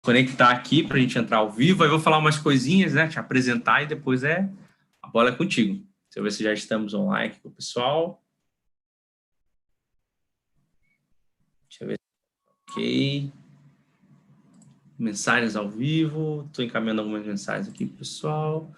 conectar aqui para a gente entrar ao vivo. Aí eu vou falar umas coisinhas, né? Te apresentar e depois a bola é contigo. Deixa eu ver se já estamos online aqui com o pessoal. Deixa eu ver. Ok. Mensagens ao vivo. Estou encaminhando algumas mensagens aqui, pessoal.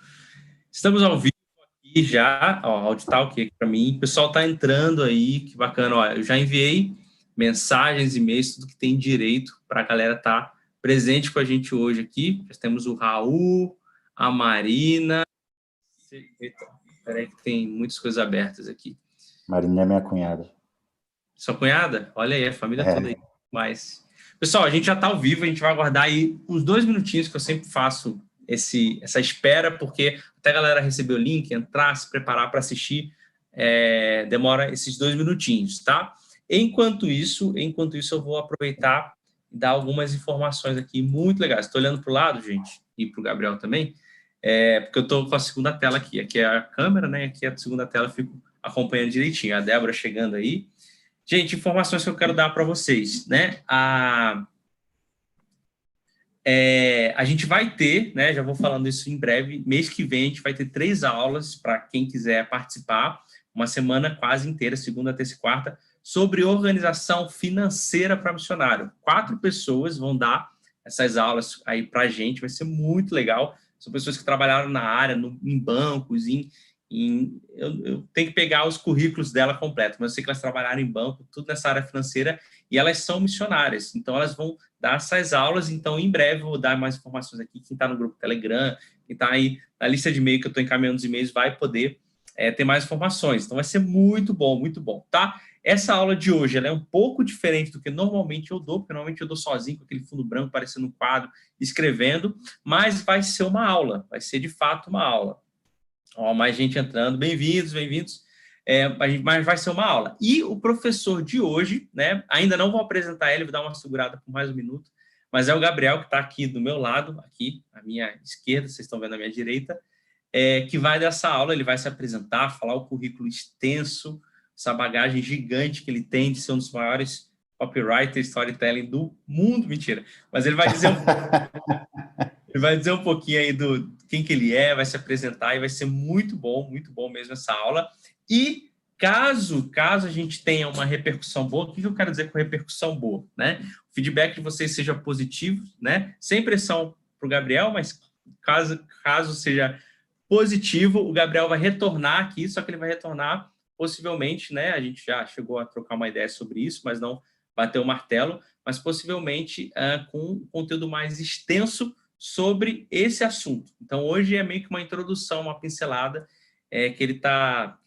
Estamos ao vivo aqui já. Ó, o áudio está ok para mim. O pessoal está entrando aí, que bacana. Ó, eu já enviei mensagens, e-mails, tudo que tem direito para a galera estar presente com a gente hoje aqui. Já temos o Raul, a Marina. Eita, peraí que tem muitas coisas abertas aqui. Marina é minha cunhada. Sua cunhada? Olha aí, a família toda aí. Mas... Pessoal, a gente já está ao vivo, a gente vai aguardar aí uns 2 minutinhos, que eu sempre faço essa espera, porque até a galera receber o link, entrar, se preparar para assistir, demora esses 2 minutinhos, tá? Enquanto isso, eu vou aproveitar e dar algumas informações aqui muito legais. Estou olhando para o lado, gente, e para o Gabriel também, porque eu estou com a segunda tela aqui. Aqui é a câmera, né? Aqui é a segunda tela, eu fico acompanhando direitinho. A Débora chegando aí. Gente, informações que eu quero dar para vocês, né? A gente vai ter, né? Já vou falando isso em breve, mês que vem a gente vai ter 3 aulas para quem quiser participar, uma semana quase inteira, segunda, terça e quarta, sobre organização financeira para missionário. 4 pessoas vão dar essas aulas aí para a gente, vai ser muito legal. São pessoas que trabalharam na área, em bancos, eu tenho que pegar os currículos dela completo, mas eu sei que elas trabalharam em banco, tudo nessa área financeira, e elas são missionárias, então elas vão dar essas aulas. Então em breve eu vou dar mais informações aqui. Quem está no grupo Telegram, quem está aí na lista de e-mail que eu estou encaminhando os e-mails, vai poder ter mais informações. Então vai ser muito bom, tá? Essa aula de hoje ela é um pouco diferente do que normalmente eu dou, porque normalmente eu dou sozinho, com aquele fundo branco, parecendo um quadro, escrevendo, mas vai ser uma aula, vai ser de fato uma aula. Ó, mais gente entrando, bem-vindos. Mas vai ser uma aula. E o professor de hoje, né? Ainda não vou apresentar ele, vou dar uma segurada por mais um minuto, mas é o Gabriel, que está aqui do meu lado, aqui, à minha esquerda, vocês estão vendo à minha direita, que vai dessa aula. Ele vai se apresentar, falar o currículo extenso, essa bagagem gigante que ele tem de ser um dos maiores copywriter storytelling do mundo. Mentira. Mas ele vai dizer um pouquinho aí do quem que ele é, vai se apresentar, e vai ser muito bom mesmo essa aula. E caso a gente tenha uma repercussão boa, o que eu quero dizer com repercussão boa, né? O feedback de vocês seja positivo, né? Sem pressão para o Gabriel, mas caso seja positivo, o Gabriel vai retornar aqui, só que ele vai retornar possivelmente, né? A gente já chegou a trocar uma ideia sobre isso, mas não bateu o martelo, mas possivelmente com um conteúdo mais extenso sobre esse assunto. Então, hoje é meio que uma introdução, uma pincelada, que ele tá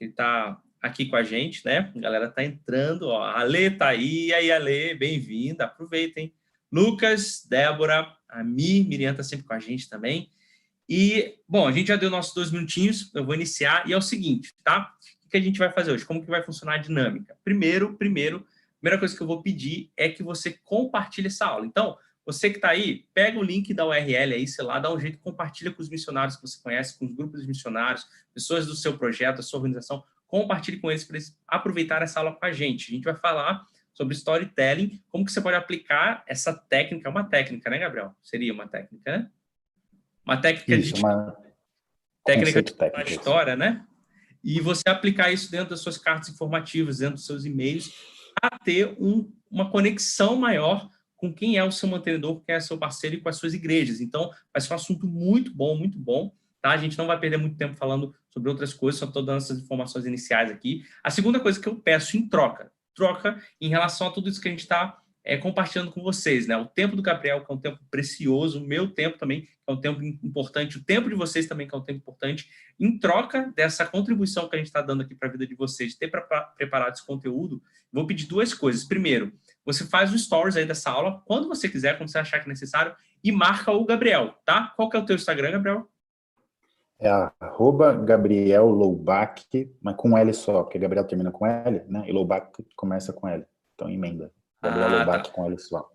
aqui com a gente, né? A galera tá entrando, ó. A Ale tá aí. E aí, Ale, bem-vinda, aproveitem. Lucas, Débora, a Miriam tá sempre com a gente também. E, bom, a gente já deu nossos 2 minutinhos, eu vou iniciar, e é o seguinte, tá? O que a gente vai fazer hoje? Como que vai funcionar a dinâmica? Primeira coisa que eu vou pedir é que você compartilhe essa aula. Então, você que está aí, pega o link da URL aí, sei lá, dá um jeito, compartilha com os missionários que você conhece, com os grupos de missionários, pessoas do seu projeto, da sua organização, compartilhe com eles para eles aproveitar essa aula com a gente. A gente vai falar sobre storytelling, como que você pode aplicar essa técnica. É uma técnica, né, Gabriel? Seria uma técnica, né? Uma técnica de história, né? E você aplicar isso dentro das suas cartas informativas, dentro dos seus e-mails, para ter uma conexão maior com quem é o seu mantenedor, quem é o seu parceiro e com as suas igrejas. Então, vai ser um assunto muito bom, tá? A gente não vai perder muito tempo falando sobre outras coisas, só estou dando essas informações iniciais aqui. A segunda coisa que eu peço em troca em relação a tudo isso que a gente está compartilhando com vocês, né? O tempo do Gabriel, que é um tempo precioso, o meu tempo também, que é um tempo importante, o tempo de vocês também, que é um tempo importante. Em troca dessa contribuição que a gente está dando aqui para a vida de vocês, de ter preparado esse conteúdo, vou pedir 2 coisas. Primeiro, você faz o stories aí dessa aula, quando você quiser, quando você achar que é necessário, e marca o Gabriel, tá? Qual que é o teu Instagram, Gabriel? É @Gabriel Loubach, mas com L só, porque Gabriel termina com L, né? E Loubach começa com L. Então emenda. Gabriel Loubach, tá, com L só.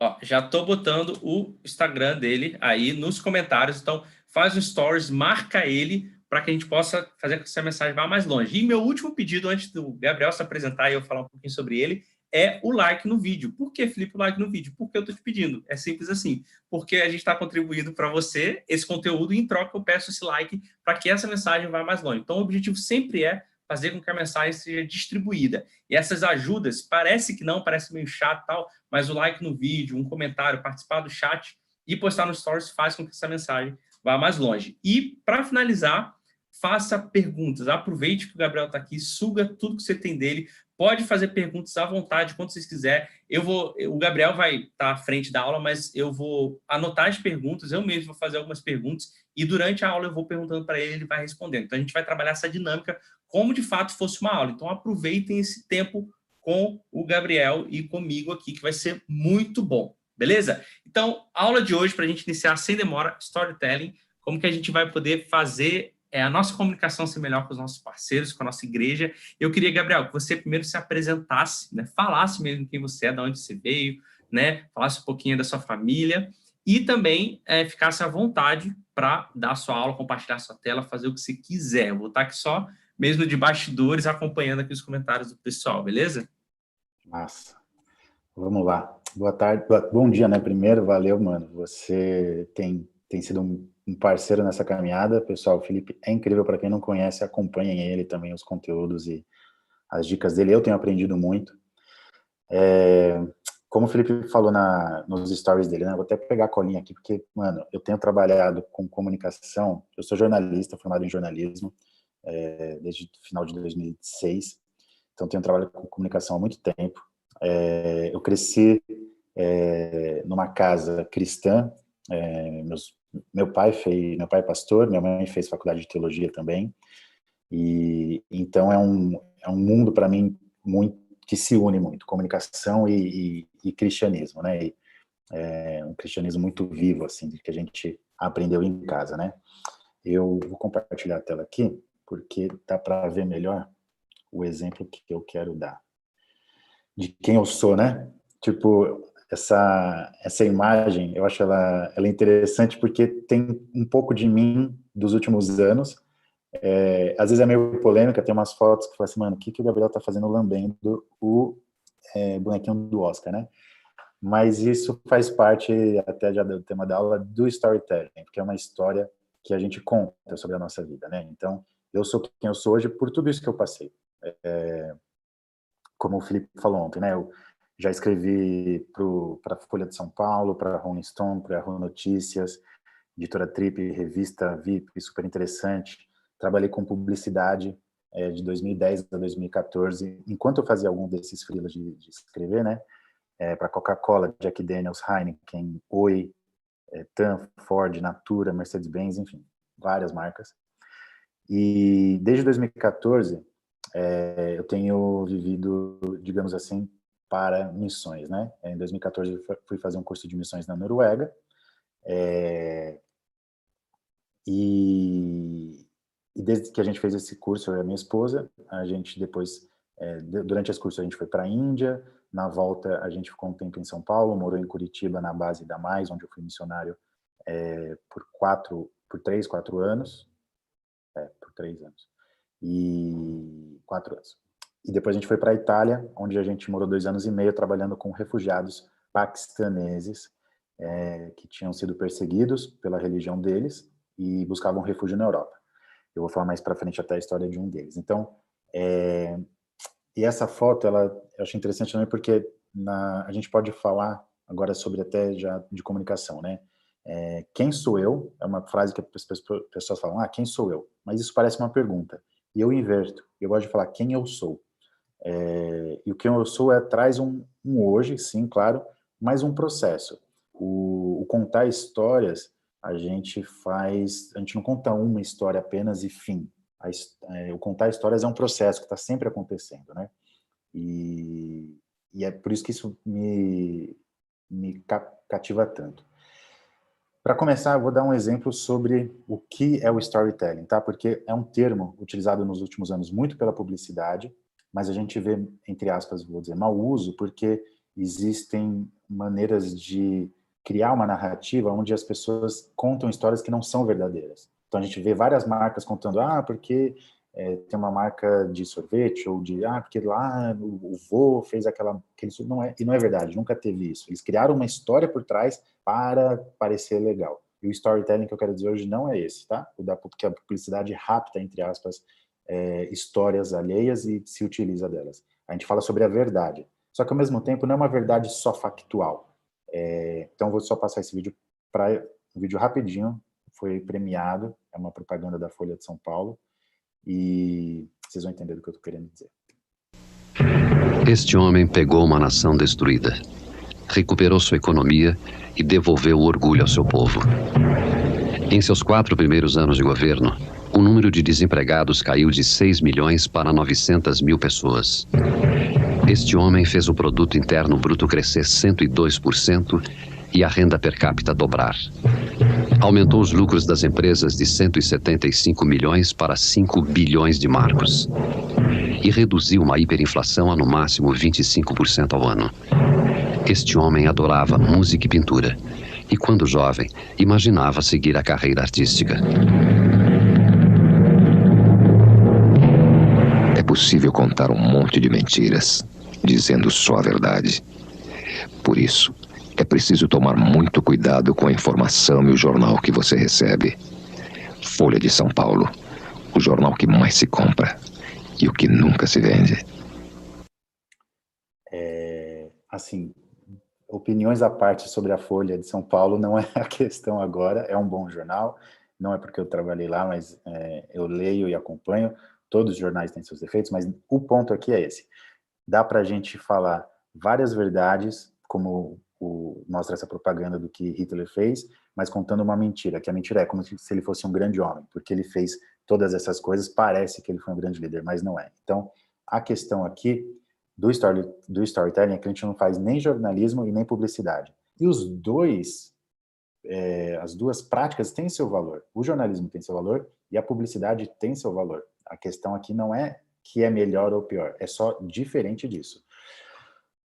Ó, já tô botando o Instagram dele aí nos comentários. Então faz um stories, marca ele, para que a gente possa fazer com que essa mensagem vá mais longe. E meu último pedido, antes do Gabriel se apresentar e eu falar um pouquinho sobre ele, é o like no vídeo. Por que, Felipe, o like no vídeo? Porque eu estou te pedindo. É simples assim. Porque a gente está contribuindo para você esse conteúdo e, em troca, eu peço esse like para que essa mensagem vá mais longe. Então, o objetivo sempre é fazer com que a mensagem seja distribuída. E essas ajudas, parece que não, parece meio chato e tal, mas o like no vídeo, um comentário, participar do chat e postar no Stories faz com que essa mensagem vá mais longe. E, para finalizar, faça perguntas. Aproveite que o Gabriel está aqui, suga tudo que você tem dele. Pode fazer perguntas à vontade, quando vocês quiserem. O Gabriel vai estar à frente da aula, mas eu vou anotar as perguntas, eu mesmo vou fazer algumas perguntas, e durante a aula eu vou perguntando para ele, ele vai respondendo. Então, a gente vai trabalhar essa dinâmica como de fato fosse uma aula. Então, aproveitem esse tempo com o Gabriel e comigo aqui, que vai ser muito bom. Beleza? Então, a aula de hoje, para a gente iniciar sem demora, storytelling, como que a gente vai poder fazer a nossa comunicação ser melhor com os nossos parceiros, com a nossa igreja. Eu queria, Gabriel, que você primeiro se apresentasse, né? Falasse mesmo quem você é, de onde você veio, né? Falasse um pouquinho da sua família e também ficasse à vontade para dar a sua aula, compartilhar a sua tela, fazer o que você quiser. Eu vou estar aqui só mesmo de bastidores, acompanhando aqui os comentários do pessoal, beleza? Massa. Vamos lá. Boa tarde, bom dia, né? Primeiro, valeu, mano. Você tem sido um parceiro nessa caminhada. Pessoal, o Felipe é incrível. Para quem não conhece, acompanhem ele também, os conteúdos e as dicas dele. Eu tenho aprendido muito. Como o Felipe falou nos stories dele, né? Vou até pegar a colinha aqui, porque, mano, eu tenho trabalhado com comunicação. Eu sou jornalista, formado em jornalismo, desde o final de 2006. Então, tenho trabalhado com comunicação há muito tempo. Eu cresci numa casa cristã. Meu pai é pastor, minha mãe fez faculdade de teologia também. E então é um mundo para mim muito que se une muito, comunicação e cristianismo, né? Um cristianismo muito vivo, assim, que a gente aprendeu em casa, né? Eu vou compartilhar a tela aqui, porque dá para ver melhor o exemplo que eu quero dar de quem eu sou, né? Tipo, essa imagem, eu acho ela interessante porque tem um pouco de mim dos últimos anos. Às vezes é meio polêmica, tem umas fotos que falam assim, mano, o que o Gabriel tá fazendo lambendo o bonequinho do Oscar, né? Mas isso faz parte, até já do tema da aula, do storytelling, porque é uma história que a gente conta sobre a nossa vida, né? Então, eu sou quem eu sou hoje por tudo isso que eu passei. Como o Felipe falou ontem, né? Eu já escrevi para a Folha de São Paulo, para a Rolling Stone, para a Yahoo Notícias, Editora Trip, revista VIP, super interessante. Trabalhei com publicidade de 2010 a 2014. Enquanto eu fazia algum desses freelas de escrever, né? Para Coca-Cola, Jack Daniels, Heineken, Oi, TAM, Ford, Natura, Mercedes-Benz, enfim, várias marcas. E desde 2014 eu tenho vivido, digamos assim, para missões, né? Em 2014 eu fui fazer um curso de missões na Noruega, e desde que a gente fez esse curso, eu e a minha esposa, a gente depois, durante esse curso a gente foi para a Índia, na volta a gente ficou um tempo em São Paulo, morou em Curitiba, na base da Mais, onde eu fui missionário por 3, 4 anos, por 3 anos, e 4 anos. E depois a gente foi para a Itália, onde a gente morou 2 anos e meio trabalhando com refugiados paquistaneses que tinham sido perseguidos pela religião deles e buscavam refúgio na Europa. Eu vou falar mais para frente até a história de um deles. Então, e essa foto, eu achei interessante também porque a gente pode falar agora sobre até já de comunicação, né? Quem sou eu? É uma frase que as pessoas falam, quem sou eu? Mas isso parece uma pergunta. E eu inverto. Eu gosto de falar quem eu sou. E o que eu sou traz um hoje, sim, claro, mas um processo. O contar histórias, a gente não conta uma história apenas e fim. O contar histórias é um processo que está sempre acontecendo, né? E é por isso que isso me cativa tanto. Para começar, eu vou dar um exemplo sobre o que é o storytelling, tá? Porque é um termo utilizado nos últimos anos muito pela publicidade, mas a gente vê, entre aspas, vou dizer, mau uso, porque existem maneiras de criar uma narrativa onde as pessoas contam histórias que não são verdadeiras. Então a gente vê várias marcas contando, porque tem uma marca de sorvete, ou de, porque lá o vô fez aquele... Não é, e não é verdade, nunca teve isso. Eles criaram uma história por trás para parecer legal. E o storytelling que eu quero dizer hoje não é esse, tá? Porque a publicidade rapta, entre aspas, histórias alheias e se utiliza delas. A gente fala sobre a verdade. Só que, ao mesmo tempo, não é uma verdade só factual. Então, eu vou só passar esse vídeo um vídeo rapidinho. Foi premiado, é uma propaganda da Folha de São Paulo, e vocês vão entender do que eu estou querendo dizer. Este homem pegou uma nação destruída, recuperou sua economia e devolveu o orgulho ao seu povo. Em seus 4 primeiros anos de governo, o número de desempregados caiu de 6 milhões para 900 mil pessoas. Este homem fez o produto interno bruto crescer 102% e a renda per capita dobrar. Aumentou os lucros das empresas de 175 milhões para 5 bilhões de marcos. E reduziu uma hiperinflação a no máximo 25% ao ano. Este homem adorava música e pintura. E quando jovem, imaginava seguir a carreira artística. É possível contar um monte de mentiras, dizendo só a verdade. Por isso, é preciso tomar muito cuidado com a informação e o jornal que você recebe. Folha de São Paulo, o jornal que mais se compra e o que nunca se vende. Assim, opiniões à parte sobre a Folha de São Paulo não é a questão agora. É um bom jornal, não é porque eu trabalhei lá, mas eu leio e acompanho. Todos os jornais têm seus defeitos, mas o ponto aqui é esse. Dá para a gente falar várias verdades, como mostra essa propaganda do que Hitler fez, mas contando uma mentira, que a mentira é como se ele fosse um grande homem, porque ele fez todas essas coisas, parece que ele foi um grande líder, mas não é. Então, a questão aqui do storytelling é que a gente não faz nem jornalismo e nem publicidade. E as duas práticas têm seu valor. O jornalismo tem seu valor e a publicidade tem seu valor. A questão aqui não é que é melhor ou pior, é só diferente disso.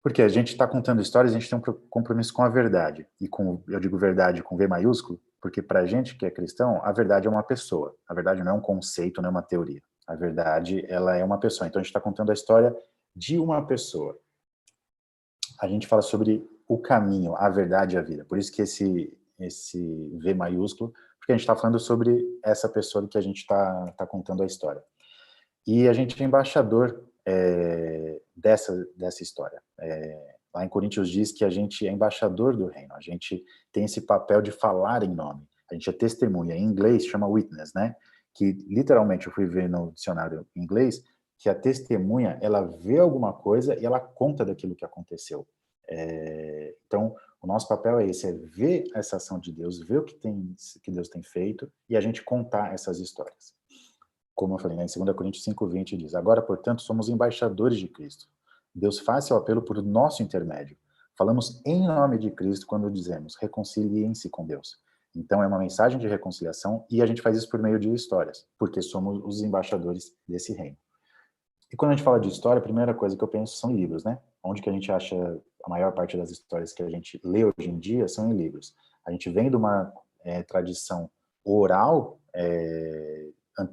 Porque a gente está contando histórias, a gente tem um compromisso com a verdade. E eu digo verdade com V maiúsculo, porque para a gente que é cristão, a verdade é uma pessoa. A verdade não é um conceito, não é uma teoria. A verdade, ela é uma pessoa. Então a gente está contando a história de uma pessoa. A gente fala sobre o caminho, a verdade e a vida. Por isso que esse V maiúsculo, porque a gente está falando sobre essa pessoa que a gente está contando a história. E a gente é embaixador dessa história. Lá em Coríntios diz que a gente é embaixador do reino, a gente tem esse papel de falar em nome, a gente é testemunha. Em inglês chama witness, né? Que literalmente eu fui ver no dicionário em inglês que a testemunha, ela vê alguma coisa e ela conta daquilo que aconteceu. Então, o nosso papel é esse, é ver essa ação de Deus, ver o que Deus tem feito e a gente contar essas histórias. Como eu falei, né, em 2 Coríntios 5:20 diz: agora, portanto, somos embaixadores de Cristo. Deus faz seu apelo por nosso intermédio. Falamos em nome de Cristo quando dizemos: reconciliem-se com Deus. Então, é uma mensagem de reconciliação e a gente faz isso por meio de histórias, porque somos os embaixadores desse reino. E quando a gente fala de história, a primeira coisa que eu penso são livros, né? Onde que a gente acha a maior parte das histórias que a gente lê hoje em dia são em livros. A gente vem de uma tradição oral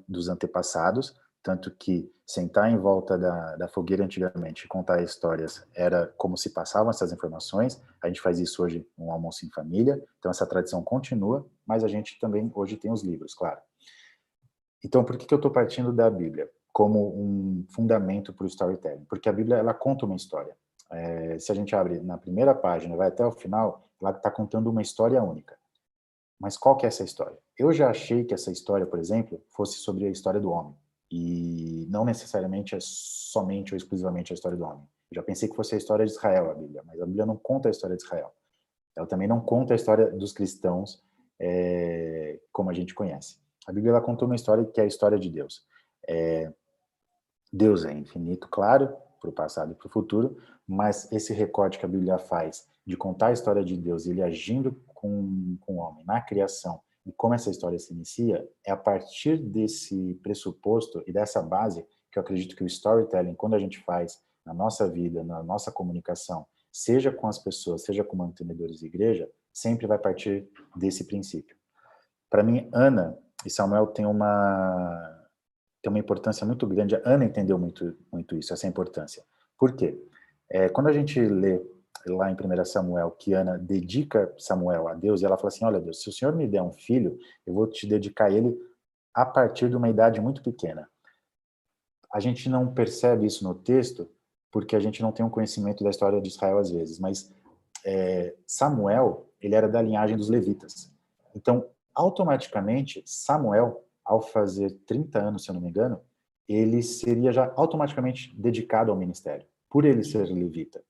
dos antepassados, tanto que sentar em volta da fogueira antigamente e contar histórias era como se passavam essas informações. A gente faz isso hoje no almoço em família, então essa tradição continua, mas a gente também hoje tem os livros, claro. Então, por que eu estou partindo da Bíblia como um fundamento para o storytelling? Porque a Bíblia, ela conta uma história. Se a gente abre na primeira página, vai até o final, ela está contando uma história única. Mas qual que é essa história? Eu já achei que essa história, por exemplo, fosse sobre a história do homem. E não necessariamente é somente ou exclusivamente a história do homem. Eu já pensei que fosse a história de Israel, a Bíblia. Mas a Bíblia não conta a história de Israel. Ela também não conta a história dos cristãos como a gente conhece. A Bíblia, ela conta uma história que é a história de Deus. Deus é infinito, claro, para o passado e para o futuro, mas esse recorte que a Bíblia faz de contar a história de Deus, ele agindo com o homem na criação, e como essa história se inicia, é a partir desse pressuposto e dessa base que eu acredito que o storytelling, quando a gente faz na nossa vida, na nossa comunicação, seja com as pessoas, seja com mantenedores de igreja, sempre vai partir desse princípio. Para mim, Ana e Samuel têm tem uma importância muito grande. A Ana entendeu muito isso, essa importância. Por quê? Quando a gente lê lá em 1 Samuel que Ana dedica Samuel a Deus, e ela fala assim, olha Deus, se o Senhor me der um filho, eu vou te dedicar a ele a partir de uma idade muito pequena. A gente não percebe isso no texto, porque a gente não tem um conhecimento da história de Israel às vezes, mas Samuel, ele era da linhagem dos levitas. Então, automaticamente, Samuel, ao fazer 30 anos, se eu não me engano, ele seria já automaticamente dedicado ao ministério, por ele ser levita.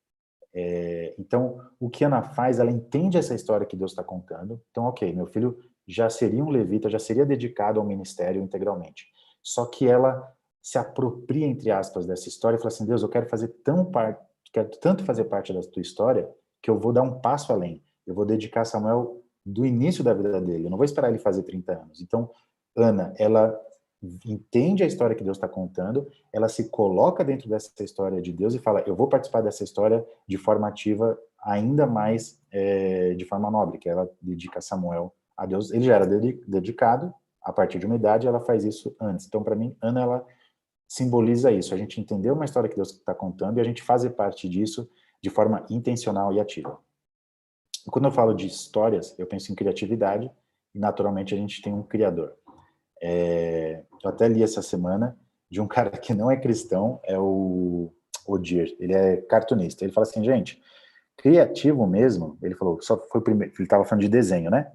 Então, o que Ana faz, ela entende essa história que Deus está contando. Então, ok, meu filho já seria um levita, já seria dedicado ao ministério integralmente. Só que ela se apropria, entre aspas, dessa história e fala assim, Deus, eu quero quero tanto fazer parte da tua história que eu vou dar um passo além. Eu vou dedicar Samuel do início da vida dele. Eu não vou esperar ele fazer 30 anos. Então, Ana, ela entende a história que Deus está contando, ela se coloca dentro dessa história de Deus e fala, eu vou participar dessa história de forma ativa, ainda mais de forma nobre, que ela dedica Samuel a Deus. Ele já era dedicado a partir de uma idade, ela faz isso antes. Então, para mim, Ana, ela simboliza isso, a gente entender uma história que Deus está contando e a gente fazer parte disso de forma intencional e ativa. E quando eu falo de histórias, eu penso em criatividade e, naturalmente, a gente tem um criador. Eu até li essa semana de um cara que não é cristão, é o Odir, ele é cartunista. Ele fala assim, gente, criativo mesmo, ele falou, só foi o primeiro, ele estava falando de desenho, né?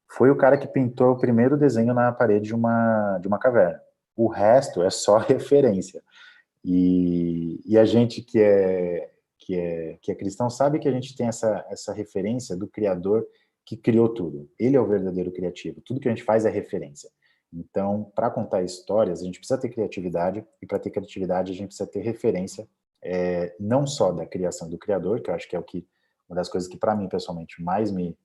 Foi o cara que pintou o primeiro desenho na parede de uma caverna. O resto é só referência. E a gente que é cristão sabe que a gente tem essa referência do Criador que criou tudo. Ele é o verdadeiro criativo. Tudo que a gente faz é referência. Então, para contar histórias, a gente precisa ter criatividade, e para ter criatividade, a gente precisa ter referência, não só da criação do Criador, que eu acho que é uma das coisas que, para mim, pessoalmente, mais me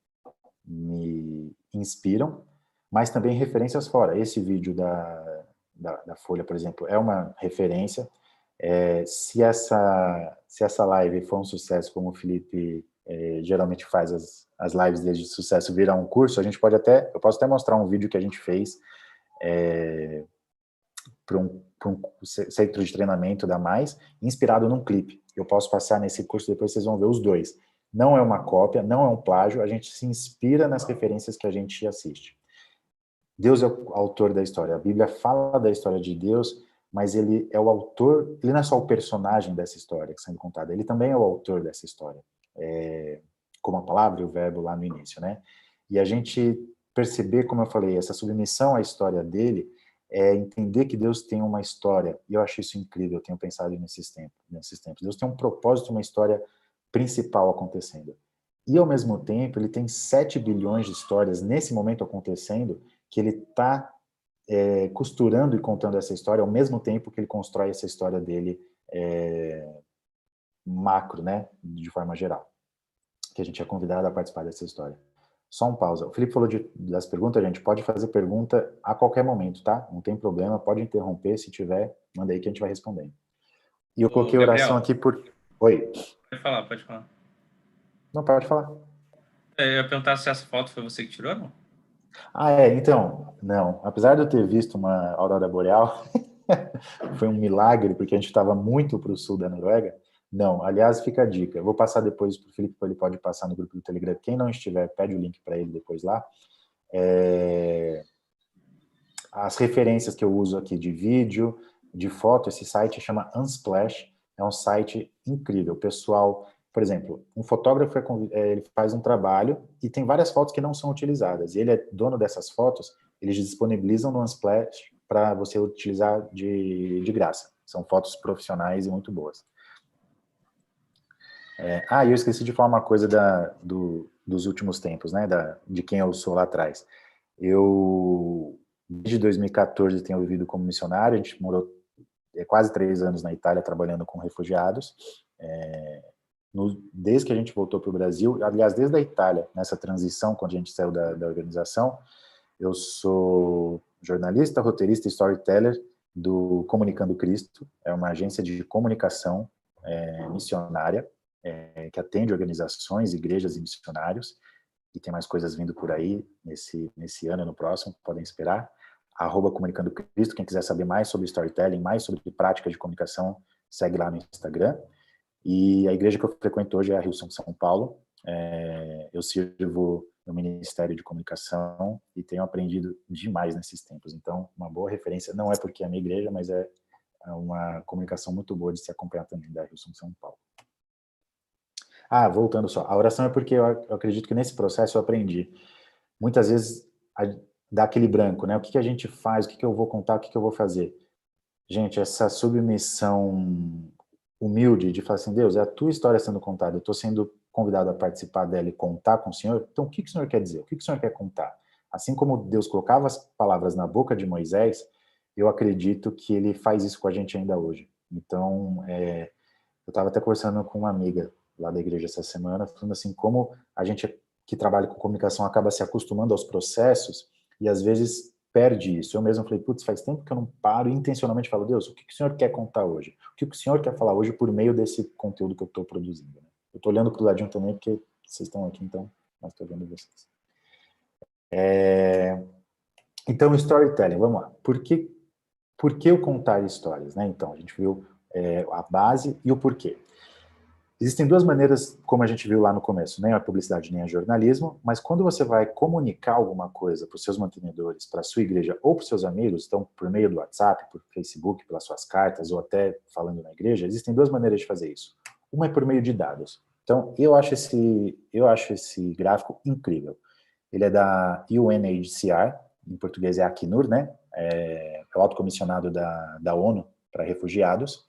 inspiram, mas também referências fora. Esse vídeo da Folha, por exemplo, é uma referência. Se essa live for um sucesso, como o Felipe geralmente faz as lives dele de sucesso, virar um curso, eu posso até mostrar um vídeo que a gente fez para um centro de treinamento da Mais, inspirado num clipe. Eu posso passar nesse curso, depois vocês vão ver os dois. Não é uma cópia, não é um plágio, a gente se inspira nas referências que a gente assiste. Deus é o autor da história. A Bíblia fala da história de Deus, mas ele é o autor, ele não é só o personagem dessa história que está sendo contada, ele também é o autor dessa história. Como a palavra e o verbo lá no início, né? E a gente perceber, como eu falei, essa submissão à história dele, entender que Deus tem uma história, e eu acho isso incrível, eu tenho pensado nesses tempos. Deus tem um propósito, uma história principal acontecendo. E, ao mesmo tempo, ele tem 7 bilhões de histórias nesse momento acontecendo, que ele está costurando e contando essa história ao mesmo tempo que ele constrói essa história dele macro, né, de forma geral, que a gente é convidado a participar dessa história. Só um pausa. O Felipe falou das perguntas, gente, pode fazer pergunta a qualquer momento, tá? Não tem problema, pode interromper, se tiver, manda aí que a gente vai respondendo. E eu coloquei oração aqui por... Oi. Pode falar. Não, pode falar. Eu ia perguntar se essa foto foi você que tirou ou não? Então, não. Apesar de eu ter visto uma aurora boreal, foi um milagre, porque a gente estava muito para o sul da Noruega. Não, aliás, fica a dica. Eu vou passar depois para o Felipe, ele pode passar no grupo do Telegram. Quem não estiver, pede o link para ele depois lá. As referências que eu uso aqui de vídeo, de foto, esse site chama Unsplash. É um site incrível. O pessoal, por exemplo, um fotógrafo ele faz um trabalho e tem várias fotos que não são utilizadas. E ele é dono dessas fotos, eles disponibilizam no Unsplash para você utilizar de graça. São fotos profissionais e muito boas. Eu esqueci de falar uma coisa dos últimos tempos, né? De quem eu sou lá atrás. Eu, desde 2014, tenho vivido como missionário. A gente morou quase 3 anos na Itália trabalhando com refugiados. Desde que a gente voltou para o Brasil, aliás, desde a Itália, nessa transição, quando a gente saiu da organização, eu sou jornalista, roteirista e storyteller do Comunicando Cristo. É uma agência de comunicação missionária, que atende organizações, igrejas e missionários, e tem mais coisas vindo por aí nesse ano e no próximo, podem esperar. @Comunicando Cristo. Quem quiser saber mais sobre storytelling, mais sobre prática de comunicação, segue lá no Instagram. E a igreja que eu frequento hoje é a Hillsong São Paulo. Eu sirvo no Ministério de Comunicação e tenho aprendido demais nesses tempos. Então, uma boa referência, não é porque é a minha igreja, mas é uma comunicação muito boa de se acompanhar também da Hillsong São Paulo. Voltando só, a oração é porque eu acredito que nesse processo eu aprendi. Muitas vezes dá aquele branco, né? O que a gente faz, o que eu vou contar, o que eu vou fazer. Gente, essa submissão humilde de falar assim, Deus, é a tua história sendo contada, eu estou sendo convidado a participar dela e contar com o Senhor, então o que o Senhor quer dizer? O que o Senhor quer contar? Assim como Deus colocava as palavras na boca de Moisés, eu acredito que ele faz isso com a gente ainda hoje. Então, eu estava até conversando com uma amiga lá da igreja essa semana, falando assim, como a gente que trabalha com comunicação acaba se acostumando aos processos e às vezes perde isso. Eu mesmo falei, putz, faz tempo que eu não paro e intencionalmente falo, Deus, o que o Senhor quer contar hoje? O que o Senhor quer falar hoje por meio desse conteúdo que eu estou produzindo? Né? Eu estou olhando para o ladinho também, porque vocês estão aqui, então, mas estou vendo vocês. Então, storytelling, vamos lá. Por que eu contar histórias? Né? Então, a gente viu a base e o porquê. Existem duas maneiras, como a gente viu lá no começo, nem a publicidade nem a jornalismo, mas quando você vai comunicar alguma coisa para os seus mantenedores, para a sua igreja ou para os seus amigos, então por meio do WhatsApp, por Facebook, pelas suas cartas ou até falando na igreja, existem duas maneiras de fazer isso. Uma é por meio de dados. Então, eu acho esse gráfico incrível. Ele é da UNHCR, em português é Acnur, né? É o alto comissionado da ONU para refugiados,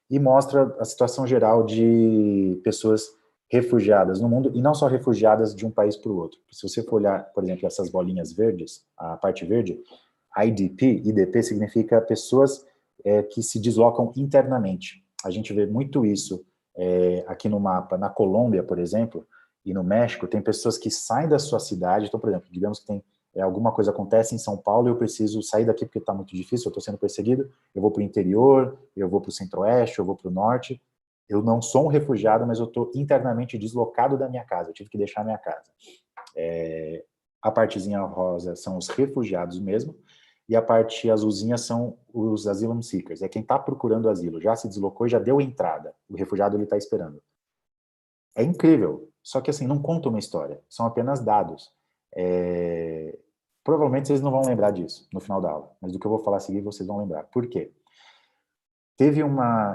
e mostra a situação geral de pessoas refugiadas no mundo, e não só refugiadas de um país para o outro. Se você for olhar, por exemplo, essas bolinhas verdes, a parte verde, IDP significa pessoas que se deslocam internamente. A gente vê muito isso aqui no mapa. Na Colômbia, por exemplo, e no México, tem pessoas que saem da sua cidade. Então, por exemplo, digamos que tem alguma coisa acontece em São Paulo e eu preciso sair daqui porque está muito difícil, eu estou sendo perseguido, eu vou para o interior, eu vou para o centro-oeste, eu vou para o norte. Eu não sou um refugiado, mas eu estou internamente deslocado da minha casa, eu tive que deixar a minha casa. A partezinha rosa são os refugiados mesmo, e a parte azulzinha são os asylum seekers, é quem está procurando asilo, já se deslocou e já deu entrada, o refugiado ele está esperando. É incrível, só que assim, não conta uma história, são apenas dados. Provavelmente vocês não vão lembrar disso no final da aula, mas do que eu vou falar a seguir vocês vão lembrar. Por quê?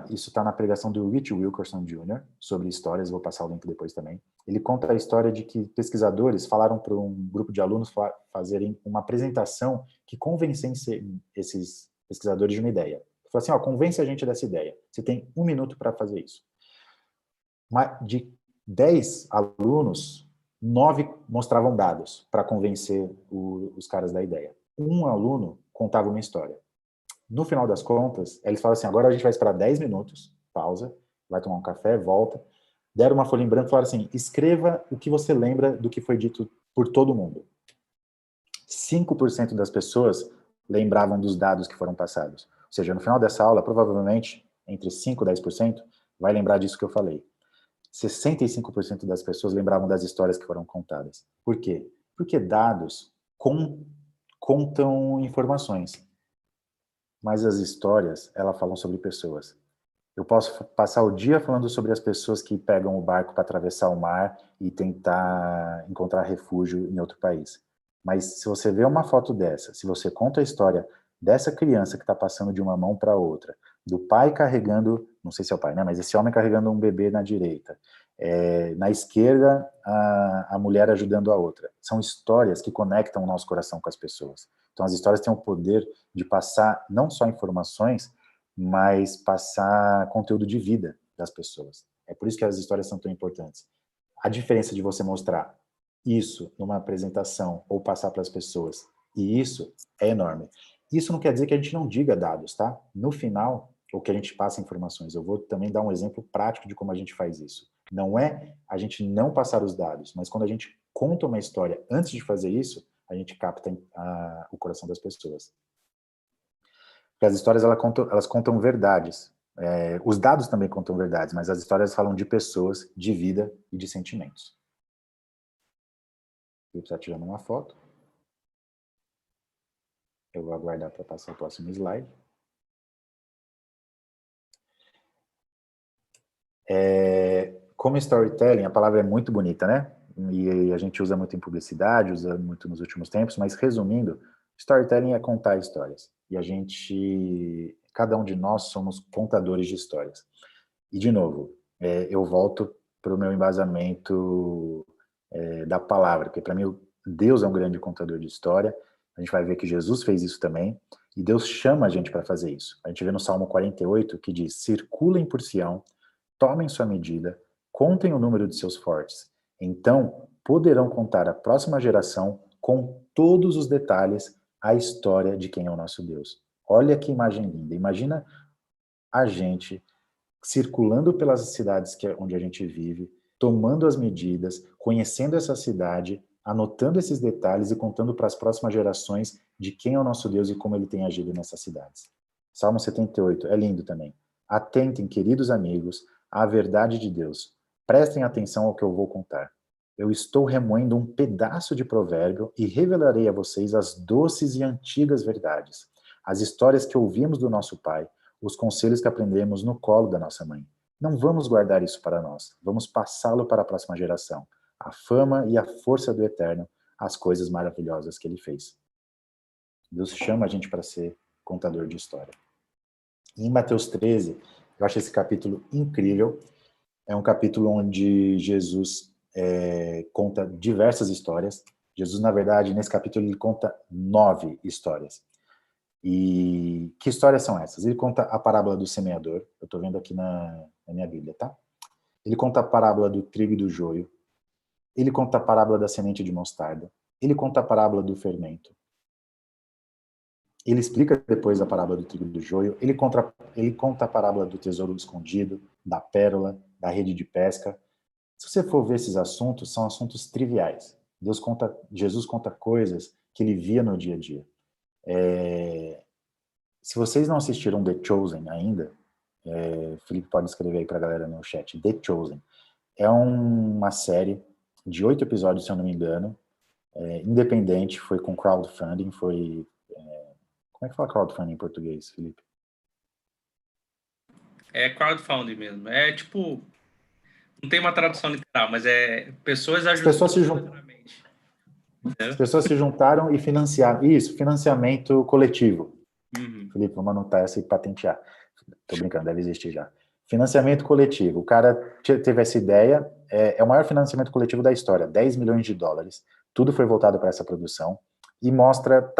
Isso está na pregação do Rich Wilkerson Jr. sobre histórias, vou passar o link depois também. Ele conta a história de que pesquisadores falaram para um grupo de alunos fazerem uma apresentação que convencesse esses pesquisadores de uma ideia. Falou assim, convence a gente dessa ideia. Você tem 1 minuto para fazer isso. De 10 alunos, 9 mostravam dados para convencer os caras da ideia. Um aluno contava uma história. No final das contas, eles falaram assim, agora a gente vai esperar 10 minutos, pausa, vai tomar um café, volta. Deram uma folha em branco e falaram assim, escreva o que você lembra do que foi dito por todo mundo. 5% das pessoas lembravam dos dados que foram passados. Ou seja, no final dessa aula, provavelmente, entre 5% e 10%, vai lembrar disso que eu falei. 65% das pessoas lembravam das histórias que foram contadas. Por quê? Porque dados contam informações. Mas as histórias, elas falam sobre pessoas. Eu posso passar o dia falando sobre as pessoas que pegam o barco para atravessar o mar e tentar encontrar refúgio em outro país. Mas se você vê uma foto dessa, se você conta a história dessa criança que está passando de uma mão para outra, do pai carregando, não sei se é o pai, né? Mas esse homem carregando um bebê na direita, na esquerda a mulher ajudando a outra. São histórias que conectam o nosso coração com as pessoas. Então as histórias têm o poder de passar não só informações, mas passar conteúdo de vida das pessoas. É por isso que as histórias são tão importantes. A diferença de você mostrar isso numa apresentação ou passar para as pessoas, e isso é enorme. Isso não quer dizer que a gente não diga dados, tá? No final, ou que a gente passe informações. Eu vou também dar um exemplo prático de como a gente faz isso. Não é a gente não passar os dados, mas quando a gente conta uma história antes de fazer isso, a gente capta o coração das pessoas. Porque as histórias elas contam verdades. Os dados também contam verdades, mas as histórias falam de pessoas, de vida e de sentimentos. Eu preciso tirar uma foto. Eu vou aguardar para passar o próximo slide. Como storytelling, a palavra é muito bonita, né? E a gente usa muito em publicidade, usa muito nos últimos tempos, mas resumindo, storytelling é contar histórias. E a gente, cada um de nós somos contadores de histórias. E, de novo, eu volto para o meu embasamento da palavra, porque para mim Deus é um grande contador de história. A gente vai ver que Jesus fez isso também, e Deus chama a gente para fazer isso. A gente vê no Salmo 48 que diz: circulem por Sião, tomem sua medida, contem o número de seus fortes. Então poderão contar à próxima geração, com todos os detalhes, a história de quem é o nosso Deus. Olha que imagem linda. Imagina a gente circulando pelas cidades onde a gente vive, tomando as medidas, conhecendo essa cidade, anotando esses detalhes e contando para as próximas gerações de quem é o nosso Deus e como ele tem agido nessas cidades. Salmo 78, é lindo também. Atentem, queridos amigos, à verdade de Deus. Prestem atenção ao que eu vou contar. Eu estou remoendo um pedaço de provérbio e revelarei a vocês as doces e antigas verdades, as histórias que ouvimos do nosso pai, os conselhos que aprendemos no colo da nossa mãe. Não vamos guardar isso para nós, vamos passá-lo para a próxima geração. A fama e a força do Eterno, as coisas maravilhosas que ele fez. Deus chama a gente para ser contador de história. Em Mateus 13, eu acho esse capítulo incrível. É um capítulo onde Jesus conta diversas histórias. Jesus, na verdade, nesse capítulo, ele conta 9 histórias. E que histórias são essas? Ele conta a parábola do semeador, eu estou vendo aqui na minha Bíblia, tá? Ele conta a parábola do trigo e do joio. Ele conta a parábola da semente de mostarda. Ele conta a parábola do fermento. Ele explica depois a parábola do trigo e do joio. Ele conta a parábola do tesouro escondido, da pérola, da rede de pesca. Se você for ver esses assuntos, são assuntos triviais. Jesus conta coisas que ele via no dia a dia. Se vocês não assistiram The Chosen ainda, Felipe pode escrever aí para a galera no chat. The Chosen é uma série de 8 episódios, se eu não me engano, independente, foi com crowdfunding, como é que fala crowdfunding em português, Felipe? É crowdfunding mesmo. É tipo, não tem uma tradução literal, mas é pessoas ajudando financeiramente. As pessoas se juntaram e financiaram. Isso, financiamento coletivo. Uhum. Felipe, vamos anotar essa e patentear. Tô brincando, deve existir já. Financiamento coletivo. O cara teve essa ideia, é o maior financiamento coletivo da história, 10 milhões de dólares. Tudo foi voltado para essa produção e mostra,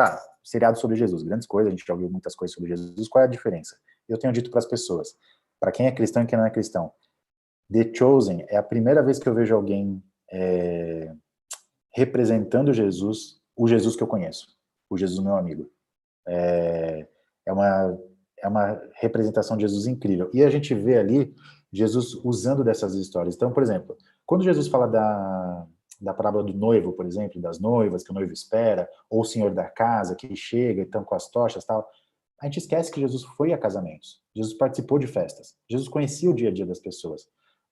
seriado sobre Jesus, grandes coisas, a gente já ouviu muitas coisas sobre Jesus, qual é a diferença? Eu tenho dito para as pessoas, para quem é cristão e quem não é cristão, The Chosen é a primeira vez que eu vejo alguém representando Jesus, o Jesus que eu conheço, o Jesus meu amigo. É uma representação de Jesus incrível. E a gente vê ali Jesus usando dessas histórias. Então, por exemplo, quando Jesus fala da parábola do noivo, por exemplo, das noivas que o noivo espera, ou o senhor da casa que chega, então com as tochas e tal, a gente esquece que Jesus foi a casamentos. Jesus participou de festas. Jesus conhecia o dia a dia das pessoas.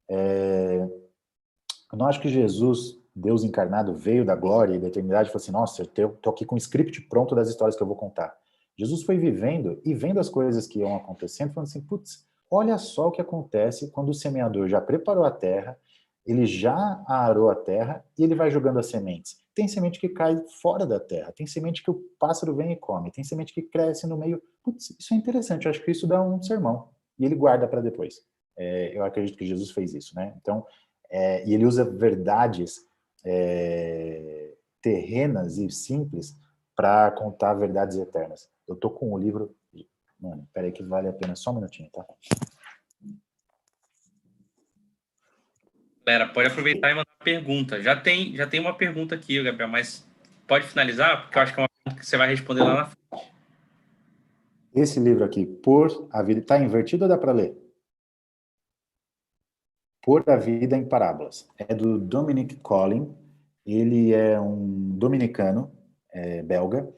Eu não acho que Jesus, Deus encarnado, veio da glória e da eternidade e falou assim, nossa, eu tô aqui com um script pronto das histórias que eu vou contar. Jesus foi vivendo e vendo as coisas que iam acontecendo, falando assim, putz, olha só o que acontece quando o semeador já preparou a terra, ele já arou a terra e ele vai jogando as sementes. Tem semente que cai fora da terra, tem semente que o pássaro vem e come, tem semente que cresce no meio. Putz, isso é interessante, eu acho que isso dá um sermão. E ele guarda para depois. Eu acredito que Jesus fez isso, né? Então, e ele usa verdades terrenas e simples para contar verdades eternas. Eu tô com o livro... Mano, peraí que vale a pena só um minutinho, tá? Galera, pode aproveitar e mandar pergunta. Já tem uma pergunta aqui, Gabriel, mas pode finalizar? Porque eu acho que é uma pergunta que você vai responder lá na frente. Esse livro aqui, Por a Vida... Tá invertido ou dá para ler? Por a Vida em Parábolas. É do Dominic Collin. Ele é um dominicano, belga.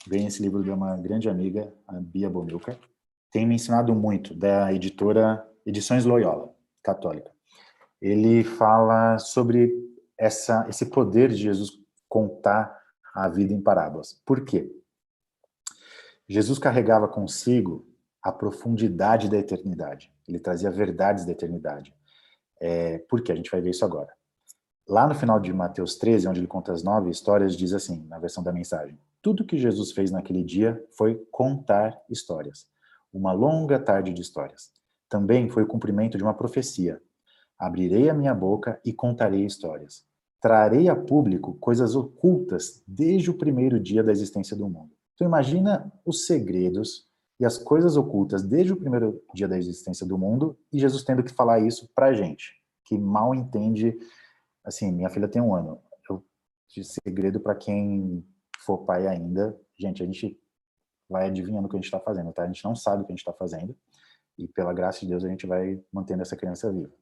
Ganhei esse livro de uma grande amiga, a Bia Bomilcar. Tem me ensinado muito, da editora Edições Loyola, católica. Ele fala sobre esse poder de Jesus contar a vida em parábolas. Por quê? Jesus carregava consigo a profundidade da eternidade. Ele trazia verdades da eternidade. Por quê? A gente vai ver isso agora. Lá no final de Mateus 13, onde ele conta as 9 histórias, diz assim, na versão da mensagem: tudo que Jesus fez naquele dia foi contar histórias. Uma longa tarde de histórias. Também foi o cumprimento de uma profecia. Abrirei a minha boca e contarei histórias. Trarei a público coisas ocultas desde o primeiro dia da existência do mundo. Então imagina os segredos e as coisas ocultas desde o primeiro dia da existência do mundo e Jesus tendo que falar isso pra gente, que mal entende. Assim, minha filha tem 1 ano. De segredo para quem for pai ainda, gente, a gente vai adivinhando o que a gente está fazendo, tá? A gente não sabe o que a gente está fazendo e pela graça de Deus a gente vai mantendo essa criança viva.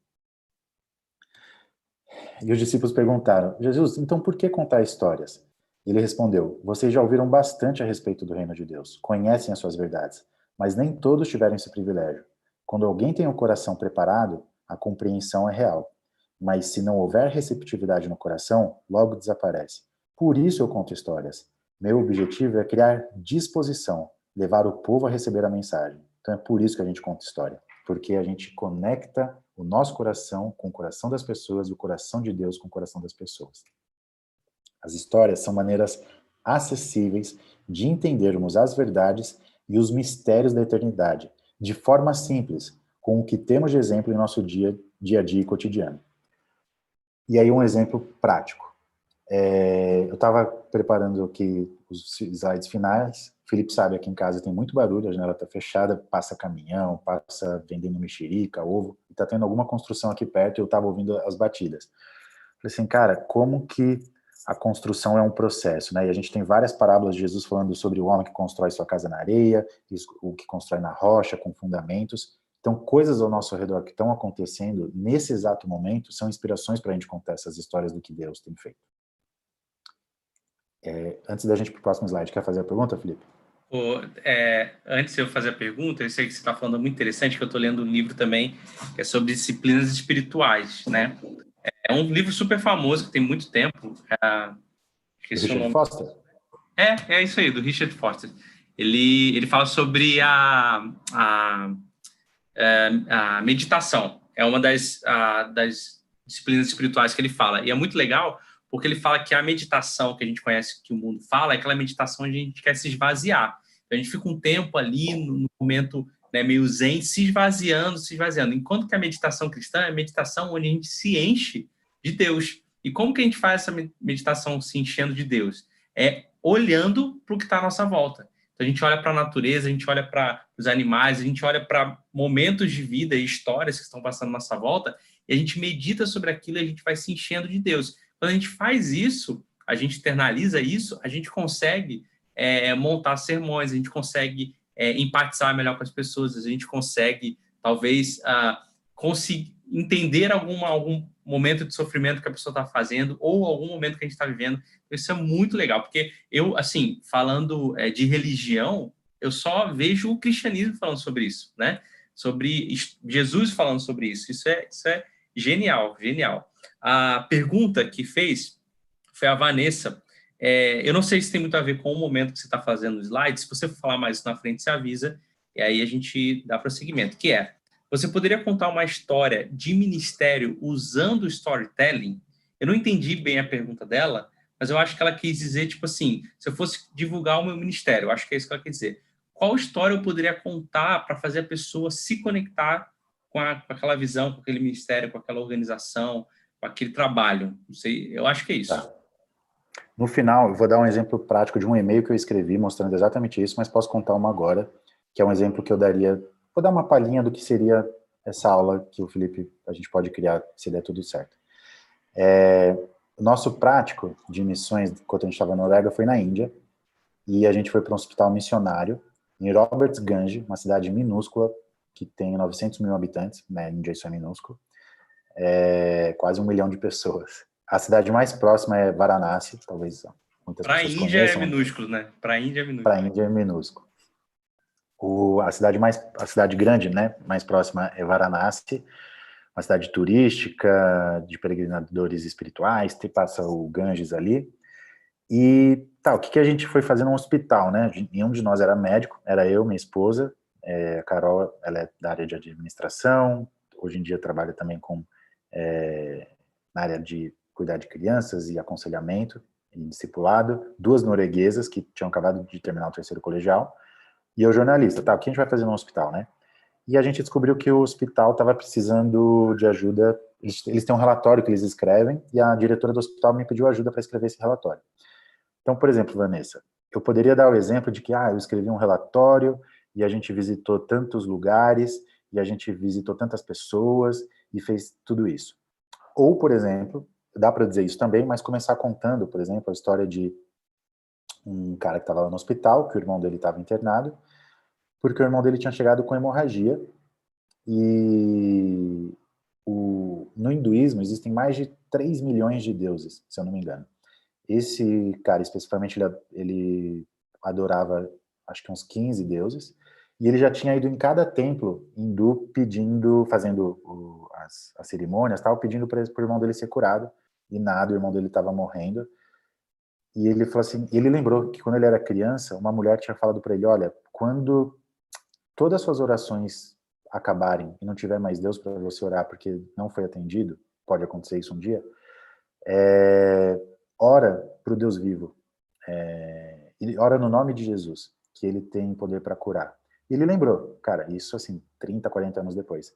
E os discípulos perguntaram: Jesus, então por que contar histórias? Ele respondeu: vocês já ouviram bastante a respeito do reino de Deus, conhecem as suas verdades, mas nem todos tiveram esse privilégio. Quando alguém tem o coração preparado, a compreensão é real. Mas se não houver receptividade no coração, logo desaparece. Por isso eu conto histórias. Meu objetivo é criar disposição, levar o povo a receber a mensagem. Então é por isso que a gente conta história, porque a gente conecta o nosso coração com o coração das pessoas e o coração de Deus com o coração das pessoas. As histórias são maneiras acessíveis de entendermos as verdades e os mistérios da eternidade, de forma simples, com o que temos de exemplo em nosso dia a dia e cotidiano. E aí um exemplo prático. Eu estava preparando aqui os slides finais. O Felipe sabe, aqui em casa tem muito barulho, a janela está fechada, passa caminhão, passa vendendo mexerica, ovo, e está tendo alguma construção aqui perto e eu estava ouvindo as batidas. Falei assim, cara, como que a construção é um processo, né? E a gente tem várias parábolas de Jesus falando sobre o homem que constrói sua casa na areia, o que constrói na rocha, com fundamentos. Então, coisas ao nosso redor que estão acontecendo nesse exato momento são inspirações para a gente contar essas histórias do que Deus tem feito. Antes da gente ir para o próximo slide, quer fazer a pergunta, Felipe? Antes de eu fazer a pergunta, eu sei que você está falando muito interessante, que eu estou lendo um livro também, que é sobre disciplinas espirituais, né? É um livro super famoso, que tem muito tempo. Richard Foster? É isso aí, do Richard Foster. Ele fala sobre a meditação. É uma das disciplinas espirituais que ele fala. E é muito legal, porque ele fala que a meditação que a gente conhece, que o mundo fala, é aquela meditação onde a gente quer se esvaziar. Então, a gente fica um tempo ali, no momento, né, meio zen, se esvaziando. Enquanto que a meditação cristã é a meditação onde a gente se enche de Deus. E como que a gente faz essa meditação se enchendo de Deus? É olhando para o que está à nossa volta. Então, a gente olha para a natureza, a gente olha para os animais, a gente olha para momentos de vida e histórias que estão passando à nossa volta, e a gente medita sobre aquilo e a gente vai se enchendo de Deus. Quando a gente faz isso, a gente internaliza isso, a gente consegue montar sermões, a gente consegue empatizar melhor com as pessoas, a gente consegue, talvez, conseguir entender algum momento de sofrimento que a pessoa está fazendo ou algum momento que a gente está vivendo. Isso é muito legal, porque eu, assim, falando de religião, eu só vejo o cristianismo falando sobre isso, né? Sobre Jesus falando sobre isso. Isso é genial, genial. A pergunta que fez foi a Vanessa. Eu não sei se tem muito a ver com o momento que você está fazendo o slide. Se você for falar mais na frente, você avisa, e aí a gente dá prosseguimento, que você poderia contar uma história de ministério usando o storytelling? Eu não entendi bem a pergunta dela, mas eu acho que ela quis dizer, tipo assim, se eu fosse divulgar o meu ministério, eu acho que é isso que ela quis dizer. Qual história eu poderia contar para fazer a pessoa se conectar com aquela visão, com aquele ministério, com aquela organização, com aquele trabalho? Não sei, eu acho que é isso. Tá. No final, eu vou dar um exemplo prático de um e-mail que eu escrevi mostrando exatamente isso, mas posso contar uma agora, que é um exemplo que eu daria. Vou dar uma palhinha do que seria essa aula que o Felipe, a gente pode criar se der tudo certo. O nosso prático de missões, enquanto a gente estava na Noruega, foi na Índia, e a gente foi para um hospital missionário em Robertsganj, uma cidade minúscula, que tem 900 mil habitantes, na Índia isso é minúsculo, quase 1 milhão de pessoas. A cidade mais próxima é Varanasi, talvez muitas pessoas conheçam. Para a Índia é minúsculo, né? Para a Índia é minúsculo. Para a Índia é minúsculo. A cidade grande, né, mais próxima é Varanasi, uma cidade turística, de peregrinadores espirituais, passa o Ganges ali, E tá, o que a gente foi fazer no hospital, né? Nenhum de nós era médico, era eu, minha esposa, a Carol, ela é da área de administração, hoje em dia trabalha também na área de cuidar de crianças e aconselhamento e discipulado, duas norueguesas que tinham acabado de terminar o terceiro colegial, e eu jornalista, tá, o que a gente vai fazer no hospital, né? E a gente descobriu que o hospital estava precisando de ajuda, eles têm um relatório que eles escrevem, e a diretora do hospital me pediu ajuda para escrever esse relatório. Então, por exemplo, Vanessa, eu poderia dar o exemplo de que eu escrevi um relatório e a gente visitou tantos lugares e a gente visitou tantas pessoas e fez tudo isso. Ou, por exemplo, dá para dizer isso também, mas começar contando, por exemplo, a história de um cara que estava lá no hospital, que o irmão dele estava internado, porque o irmão dele tinha chegado com hemorragia e no hinduísmo existem mais de 3 milhões de deuses, se eu não me engano. Esse cara, especificamente, ele adorava, acho que uns 15 deuses, e ele já tinha ido em cada templo hindu pedindo, fazendo as cerimônias, tal, pedindo para o irmão dele ser curado, e nada, o irmão dele estava morrendo. E ele falou assim, ele lembrou que quando ele era criança, uma mulher tinha falado para ele, olha, quando todas as suas orações acabarem e não tiver mais Deus para você orar porque não foi atendido, pode acontecer isso um dia, ora para o Deus vivo, ele ora no nome de Jesus, que ele tem poder para curar. E ele lembrou, cara, isso assim, 30, 40 anos depois.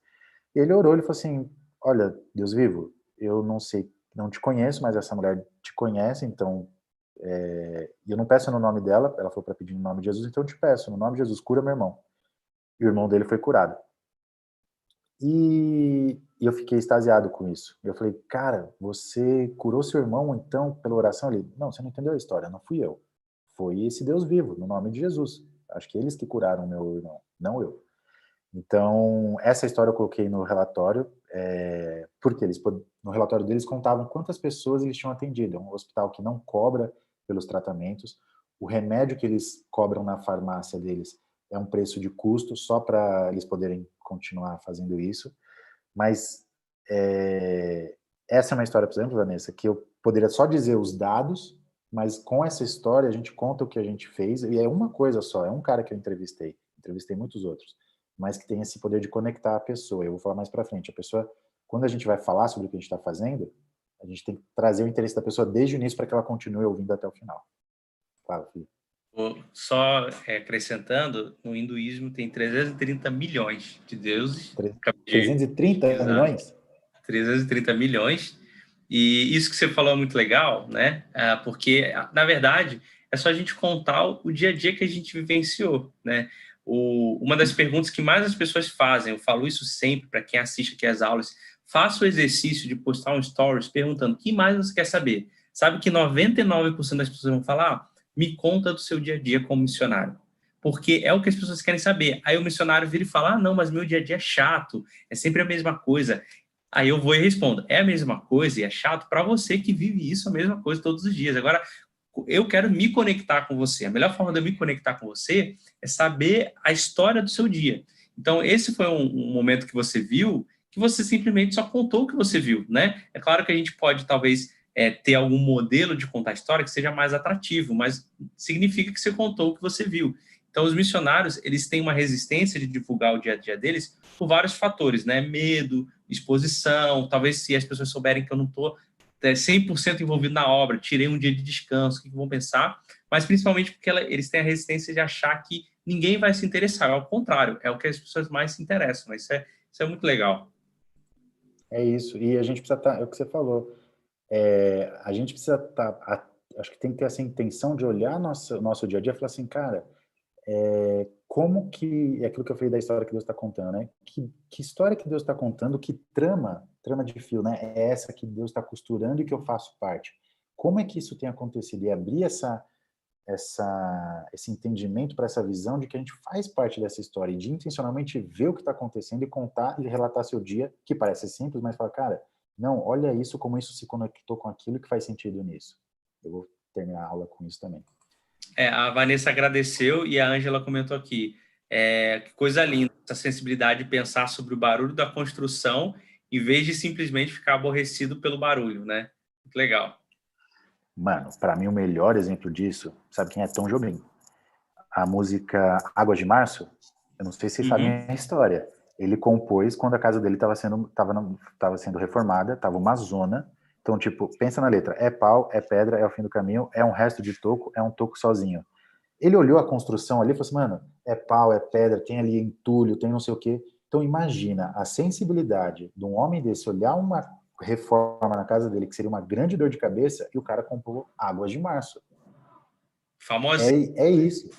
E ele orou, ele falou assim, olha, Deus vivo, eu não sei, não te conheço, mas essa mulher te conhece, então, eu não peço no nome dela, ela falou para pedir no nome de Jesus, então eu te peço, no nome de Jesus, cura meu irmão. E o irmão dele foi curado. E eu fiquei extasiado com isso. Eu falei, cara, você curou seu irmão, então, pela oração? Ele, não, você não entendeu a história, não fui eu. Foi esse Deus vivo, no nome de Jesus. Acho que eles que curaram meu irmão, não eu. Então, essa história eu coloquei no relatório, porque no relatório deles contavam quantas pessoas eles tinham atendido. É um hospital que não cobra pelos tratamentos. O remédio que eles cobram na farmácia deles é um preço de custo, só para eles poderem continuar fazendo isso. Mas essa é uma história, por exemplo, Vanessa, que eu poderia só dizer os dados, mas com essa história a gente conta o que a gente fez, e é uma coisa só, é um cara que eu entrevistei muitos outros, mas que tem esse poder de conectar a pessoa. Eu vou falar mais para frente. A pessoa, quando a gente vai falar sobre o que a gente está fazendo, a gente tem que trazer o interesse da pessoa desde o início para que ela continue ouvindo até o final. Claro, filho. Só acrescentando, no hinduísmo tem 330 milhões de deuses. 330 milhões? 330 milhões. E isso que você falou é muito legal, né? Porque, na verdade, é só a gente contar o dia a dia que a gente vivenciou, né? Uma das perguntas que mais as pessoas fazem, eu falo isso sempre para quem assiste aqui às aulas, faça o exercício de postar um stories perguntando o que mais você quer saber. Sabe que 99% das pessoas vão falar, me conta do seu dia a dia como missionário. Porque é o que as pessoas querem saber. Aí o missionário vira e fala, não, mas meu dia a dia é chato, é sempre a mesma coisa. Aí eu vou e respondo, é a mesma coisa e é chato para você que vive isso, a mesma coisa todos os dias. Agora, eu quero me conectar com você. A melhor forma de eu me conectar com você é saber a história do seu dia. Então, esse foi um momento que você viu, que você simplesmente só contou o que você viu, né? É claro que a gente pode, talvez, ter algum modelo de contar a história que seja mais atrativo, mas significa que você contou o que você viu. Então, os missionários, eles têm uma resistência de divulgar o dia a dia deles por vários fatores, né? Medo, exposição, talvez se as pessoas souberem que eu não estou 100% envolvido na obra, tirei um dia de descanso, o que vão pensar? Mas principalmente porque eles têm a resistência de achar que ninguém vai se interessar, ao contrário, é o que as pessoas mais se interessam, né? Isso é muito legal. É isso, e a gente precisa estar, é o que você falou, a gente precisa estar, acho que tem que ter essa intenção de olhar nosso dia a dia e falar assim, cara, como que, é aquilo que eu falei da história que Deus está contando, né? Que história que Deus está contando, que trama de fio, né? É essa que Deus está costurando e que eu faço parte. Como é que isso tem acontecido? E abrir esse entendimento para essa visão de que a gente faz parte dessa história e de intencionalmente ver o que está acontecendo e contar e relatar seu dia, que parece simples, mas fala, cara, não, olha isso, como isso se conectou com aquilo que faz sentido nisso. Eu vou terminar a aula com isso também. A Vanessa agradeceu e a Ângela comentou aqui. Que coisa linda, essa sensibilidade de pensar sobre o barulho da construção em vez de simplesmente ficar aborrecido pelo barulho, né? Muito legal. Mano, para mim o melhor exemplo disso, sabe quem é? Tom Jobim. A música Águas de Março, eu não sei se vocês sabem a história. Ele compôs quando a casa dele estava sendo reformada, estava uma zona. Então, tipo, pensa na letra. É pau, é pedra, é o fim do caminho, é um resto de toco, é um toco sozinho. Ele olhou a construção ali e falou assim, mano, é pau, é pedra, tem ali entulho, tem não sei o quê. Então, imagina a sensibilidade de um homem desse olhar uma reforma na casa dele, que seria uma grande dor de cabeça, e o cara compôs Águas de Março. Famosinho. É isso.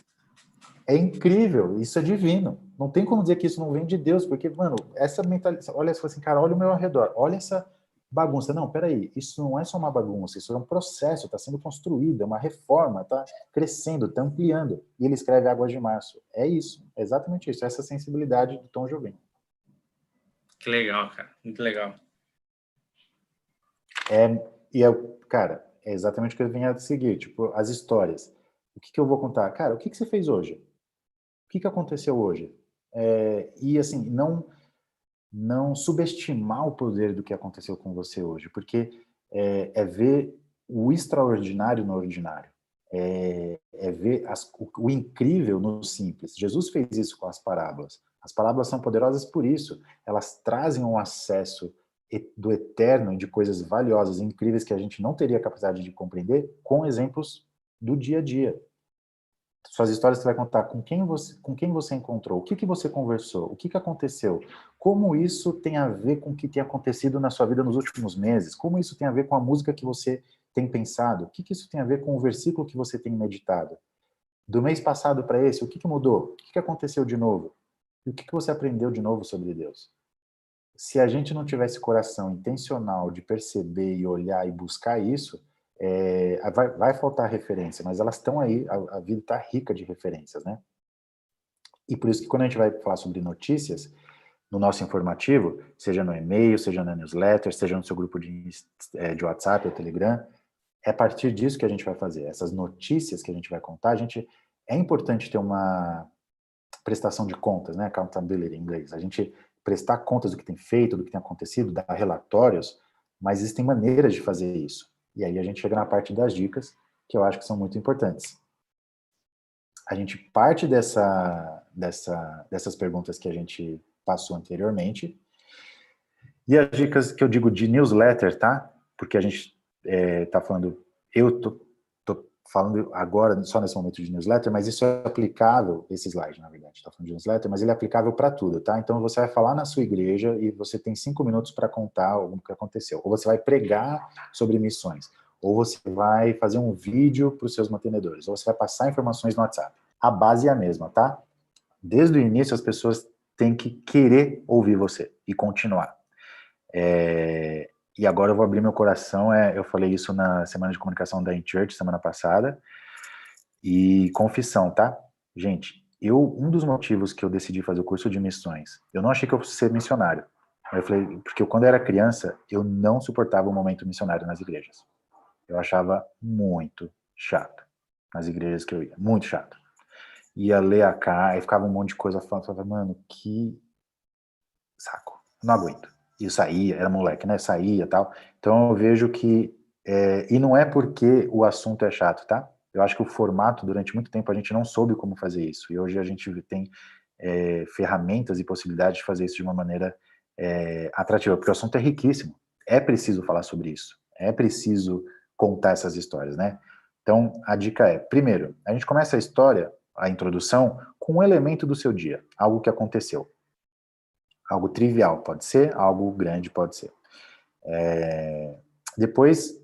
É incrível, isso é divino. Não tem como dizer que isso não vem de Deus, porque, mano, essa mentalidade, olha assim, cara, olha o meu ao redor, olha essa bagunça. Não, peraí, isso não é só uma bagunça, isso é um processo, está sendo construído, é uma reforma, está crescendo, está ampliando. E ele escreve Águas de Março. É isso, é exatamente isso, essa sensibilidade do Tom Jobim. Que legal, cara, muito legal. Cara, é exatamente o que eu vinha a seguir, tipo, as histórias. O que eu vou contar? Cara, o que você fez hoje? O que aconteceu hoje? E assim, não subestimar o poder do que aconteceu com você hoje, porque é ver o extraordinário no ordinário, é ver o incrível no simples. Jesus fez isso com as parábolas. As parábolas são poderosas por isso, elas trazem um acesso do eterno, de coisas valiosas, incríveis que a gente não teria capacidade de compreender, com exemplos do dia a dia. Suas histórias você vai contar com quem você encontrou, o que você conversou, o que aconteceu, como isso tem a ver com o que tem acontecido na sua vida nos últimos meses, como isso tem a ver com a música que você tem pensado, o que isso tem a ver com o versículo que você tem meditado. Do mês passado para esse, o que mudou? O que aconteceu de novo? E o que você aprendeu de novo sobre Deus? Se a gente não tivesse coração intencional de perceber e olhar e buscar isso, vai faltar referência, mas elas estão aí, a vida está rica de referências, né? E por isso que quando a gente vai falar sobre notícias, no nosso informativo, seja no e-mail, seja na newsletter, seja no seu grupo de WhatsApp ou Telegram, é a partir disso que a gente vai fazer. Essas notícias que a gente vai contar, é importante ter uma prestação de contas, né? Accountability em inglês. A gente prestar contas do que tem feito, do que tem acontecido, dar relatórios, mas existem maneiras de fazer isso. E aí a gente chega na parte das dicas, que eu acho que são muito importantes. A gente parte dessas perguntas que a gente passou anteriormente, e as dicas que eu digo de newsletter, tá? Porque a gente tá falando, eu tô falando agora só nesse momento de newsletter, mas isso é aplicável, esse slide, na verdade, está falando de newsletter, mas ele é aplicável para tudo, tá? Então você vai falar na sua igreja e você tem 5 minutos para contar o que aconteceu. Ou você vai pregar sobre missões, ou você vai fazer um vídeo para os seus mantenedores, ou você vai passar informações no WhatsApp. A base é a mesma, tá? Desde o início as pessoas têm que querer ouvir você e continuar. E agora eu vou abrir meu coração, eu falei isso na semana de comunicação da InChurch, semana passada, e confissão, tá? Gente, um dos motivos que eu decidi fazer o curso de missões, eu não achei que eu fosse ser missionário, eu falei, porque quando eu era criança, eu não suportava o momento missionário nas igrejas. Eu achava muito chato nas igrejas que eu ia, muito chato. Ia ler a cá, aí ficava um monte de coisa falando, eu falava, mano, que saco, não aguento. E saía, era moleque, né? Saía e tal. Então eu vejo que. E não é porque o assunto é chato, tá? Eu acho que o formato, durante muito tempo, a gente não soube como fazer isso. E hoje a gente tem ferramentas e possibilidades de fazer isso de uma maneira atrativa, porque o assunto é riquíssimo. É preciso falar sobre isso. É preciso contar essas histórias, né? Então a dica é: primeiro, a gente começa a história, a introdução, com um elemento do seu dia, algo que aconteceu. Algo trivial, pode ser, algo grande, pode ser. Depois,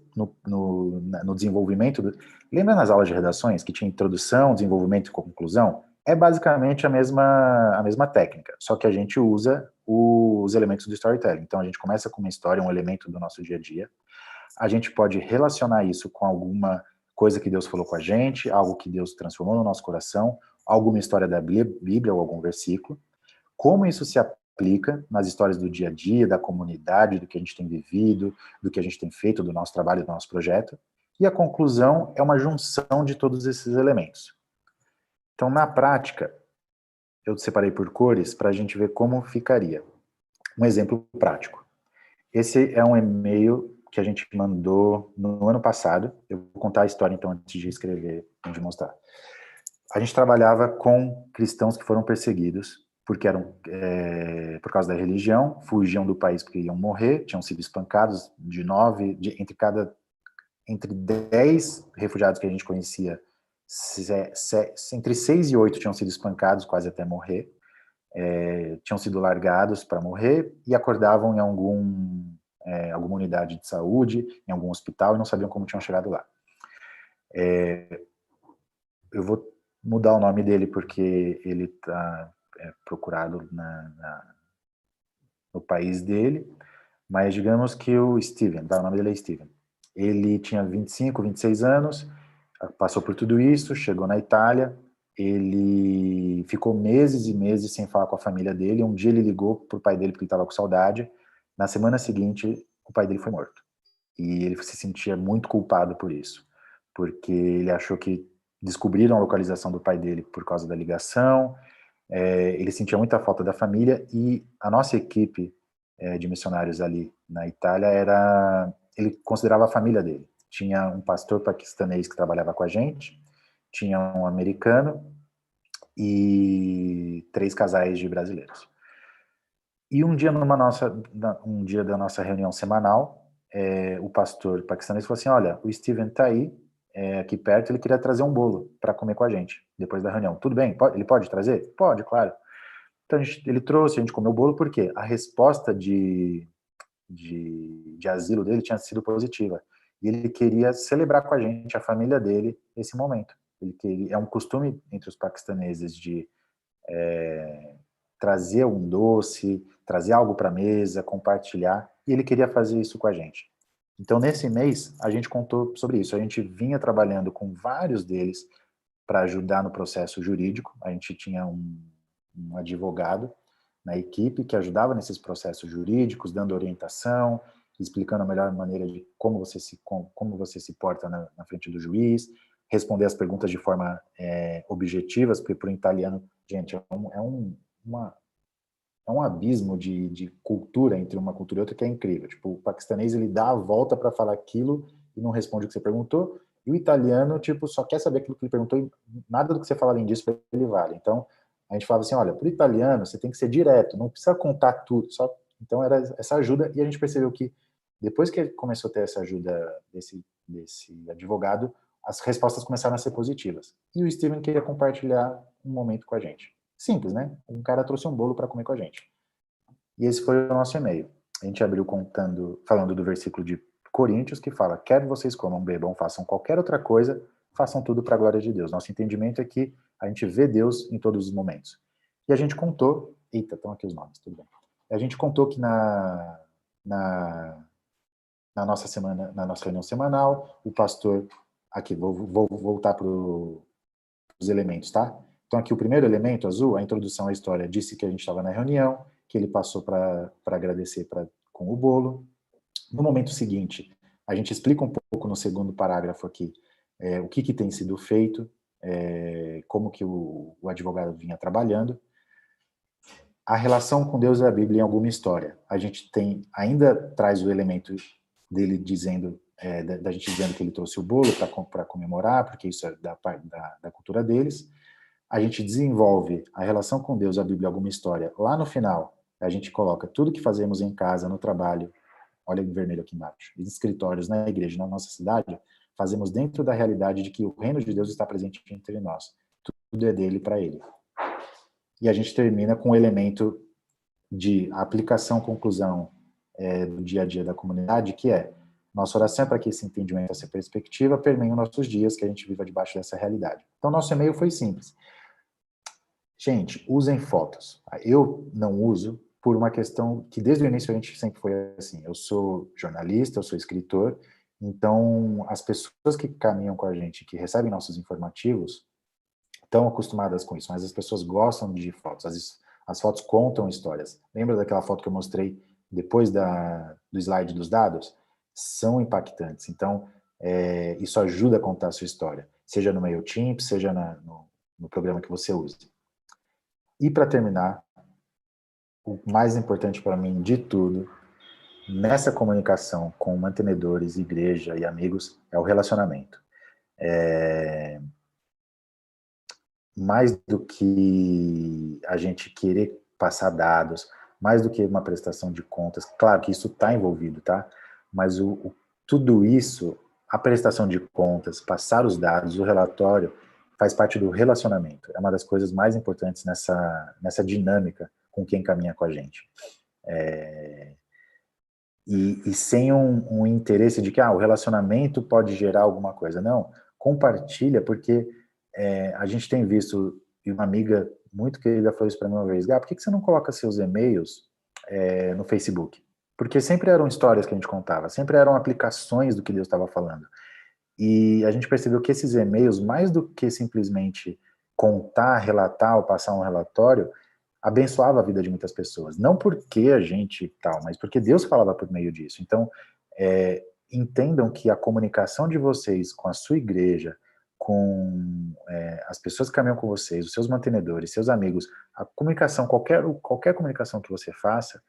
no desenvolvimento, lembra nas aulas de redações que tinha introdução, desenvolvimento e conclusão? É basicamente a mesma técnica, só que a gente usa os elementos do storytelling. Então a gente começa com uma história, um elemento do nosso dia a dia. A gente pode relacionar isso com alguma coisa que Deus falou com a gente, algo que Deus transformou no nosso coração, alguma história da Bíblia ou algum versículo. Como isso se aplica nas histórias do dia a dia, da comunidade, do que a gente tem vivido, do que a gente tem feito, do nosso trabalho, do nosso projeto. E a conclusão é uma junção de todos esses elementos. Então, na prática, eu separei por cores para a gente ver como ficaria. Um exemplo prático. Esse é um e-mail que a gente mandou no ano passado. Eu vou contar a história, então, antes de escrever, antes de mostrar. A gente trabalhava com cristãos que foram perseguidos porque eram, por causa da religião, fugiam do país porque iam morrer, tinham sido espancados entre 10 refugiados que a gente conhecia, entre 6 e 8 tinham sido espancados quase até morrer, tinham sido largados para morrer e acordavam em alguma unidade de saúde, em algum hospital, e não sabiam como tinham chegado lá. Eu vou mudar o nome dele porque ele está procurado no país dele, mas digamos que o Steven, o nome dele é Steven. Ele tinha 25, 26 anos, passou por tudo isso, chegou na Itália, ele ficou meses e meses sem falar com a família dele. Um dia ele ligou pro pai dele porque ele estava com saudade. Na semana seguinte, o pai dele foi morto. E ele se sentia muito culpado por isso, porque ele achou que descobriram a localização do pai dele por causa da ligação. Ele sentia muita falta da família, e a nossa equipe de missionários ali na Itália ele considerava a família dele. Tinha um pastor paquistanês que trabalhava com a gente, tinha um americano e 3 casais de brasileiros. E um dia da nossa reunião semanal, o pastor paquistanês falou assim: olha, o Steven tá aí, aqui perto, ele queria trazer um bolo para comer com a gente depois da reunião. Tudo bem? Ele pode trazer? Pode, claro. Então ele trouxe, a gente comeu o bolo porque a resposta de asilo dele tinha sido positiva. E ele queria celebrar com a gente, a família dele, esse momento. É um costume entre os paquistaneses de trazer um doce, trazer algo para a mesa, compartilhar, e ele queria fazer isso com a gente. Então, nesse mês, a gente contou sobre isso. A gente vinha trabalhando com vários deles para ajudar no processo jurídico. A gente tinha um advogado na equipe que ajudava nesses processos jurídicos, dando orientação, explicando a melhor maneira de como você se porta na frente do juiz, responder as perguntas de forma objetiva, porque para o italiano, gente, é um abismo de cultura entre uma cultura e outra que é incrível. Tipo, o paquistanês, ele dá a volta para falar aquilo e não responde o que você perguntou, e o italiano, tipo, só quer saber aquilo que ele perguntou e nada do que você fala além disso ele vale. Então, a gente falava assim, olha, para o italiano você tem que ser direto, não precisa contar tudo. Então era essa ajuda, e a gente percebeu que depois que começou a ter essa ajuda desse advogado, as respostas começaram a ser positivas. E o Steven queria compartilhar um momento com a gente. Simples, né? Um cara trouxe um bolo para comer com a gente. E esse foi o nosso e-mail. A gente abriu falando do versículo de Coríntios, que fala: quer vocês comam, bebam, façam qualquer outra coisa, façam tudo para a glória de Deus. Nosso entendimento é que a gente vê Deus em todos os momentos. E a gente contou... Eita, estão aqui os nomes, tudo bem. A gente contou que na nossa reunião semanal, o pastor... Aqui, vou voltar para os elementos, tá? Então, aqui o primeiro elemento, azul, a introdução à história, disse que a gente estava na reunião, que ele passou para agradecer com o bolo. No momento seguinte, a gente explica um pouco no segundo parágrafo aqui o que tem sido feito, como que o advogado vinha trabalhando. A relação com Deus e a Bíblia em alguma história. A gente ainda traz o elemento dele dizendo, da gente dizendo que ele trouxe o bolo para comemorar, porque isso é da cultura deles. A gente desenvolve a relação com Deus, a Bíblia, alguma história. Lá no final, a gente coloca tudo que fazemos em casa, no trabalho, olha em vermelho aqui embaixo, nos escritórios, na igreja, na nossa cidade, fazemos dentro da realidade de que o reino de Deus está presente entre nós. Tudo é dele para ele. E a gente termina com o elemento de aplicação, conclusão do dia a dia da comunidade, que é: nossa oração é para que esse entendimento, essa perspectiva, permeie os nossos dias, que a gente viva debaixo dessa realidade. Então, nosso e-mail foi simples. Gente, usem fotos. Eu não uso por uma questão que desde o início a gente sempre foi assim. Eu sou jornalista, eu sou escritor, então as pessoas que caminham com a gente, que recebem nossos informativos, estão acostumadas com isso, mas as pessoas gostam de fotos. As fotos contam histórias. Lembra daquela foto que eu mostrei depois do slide dos dados? São impactantes. Então, isso ajuda a contar a sua história, seja no MailChimp, seja no programa que você use. E para terminar, o mais importante para mim de tudo nessa comunicação com mantenedores, igreja e amigos é o relacionamento. Mais do que a gente querer passar dados, mais do que uma prestação de contas, claro que isso está envolvido, tá? Mas tudo isso, a prestação de contas, passar os dados, o relatório, faz parte do relacionamento. É uma das coisas mais importantes nessa dinâmica com quem caminha com a gente. E sem um interesse de que o relacionamento pode gerar alguma coisa. Não, compartilha, porque a gente tem visto, e uma amiga muito querida falou isso para mim uma vez, por que você não coloca seus e-mails no Facebook? Porque sempre eram histórias que a gente contava, sempre eram aplicações do que Deus estava falando. E a gente percebeu que esses e-mails, mais do que simplesmente contar, relatar ou passar um relatório, abençoava a vida de muitas pessoas. Não porque a gente tal, mas porque Deus falava por meio disso. Então, entendam que a comunicação de vocês com a sua igreja, com as pessoas que caminham com vocês, os seus mantenedores, seus amigos, a comunicação, qualquer comunicação que você faça,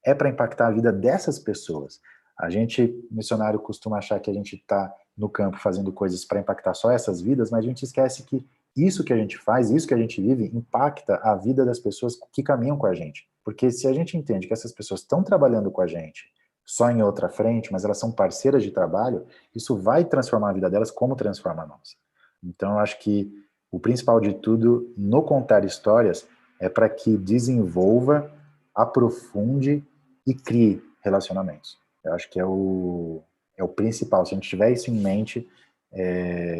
é para impactar a vida dessas pessoas. A gente, missionário, costuma achar que a gente está no campo fazendo coisas para impactar só essas vidas, mas a gente esquece que isso que a gente faz, isso que a gente vive, impacta a vida das pessoas que caminham com a gente. Porque se a gente entende que essas pessoas estão trabalhando com a gente só em outra frente, mas elas são parceiras de trabalho, isso vai transformar a vida delas como transforma a nossa. Então, eu acho que o principal de tudo no contar histórias é para que desenvolva, aprofunde e crie relacionamentos. Eu acho que é o principal. Se a gente tiver isso em mente,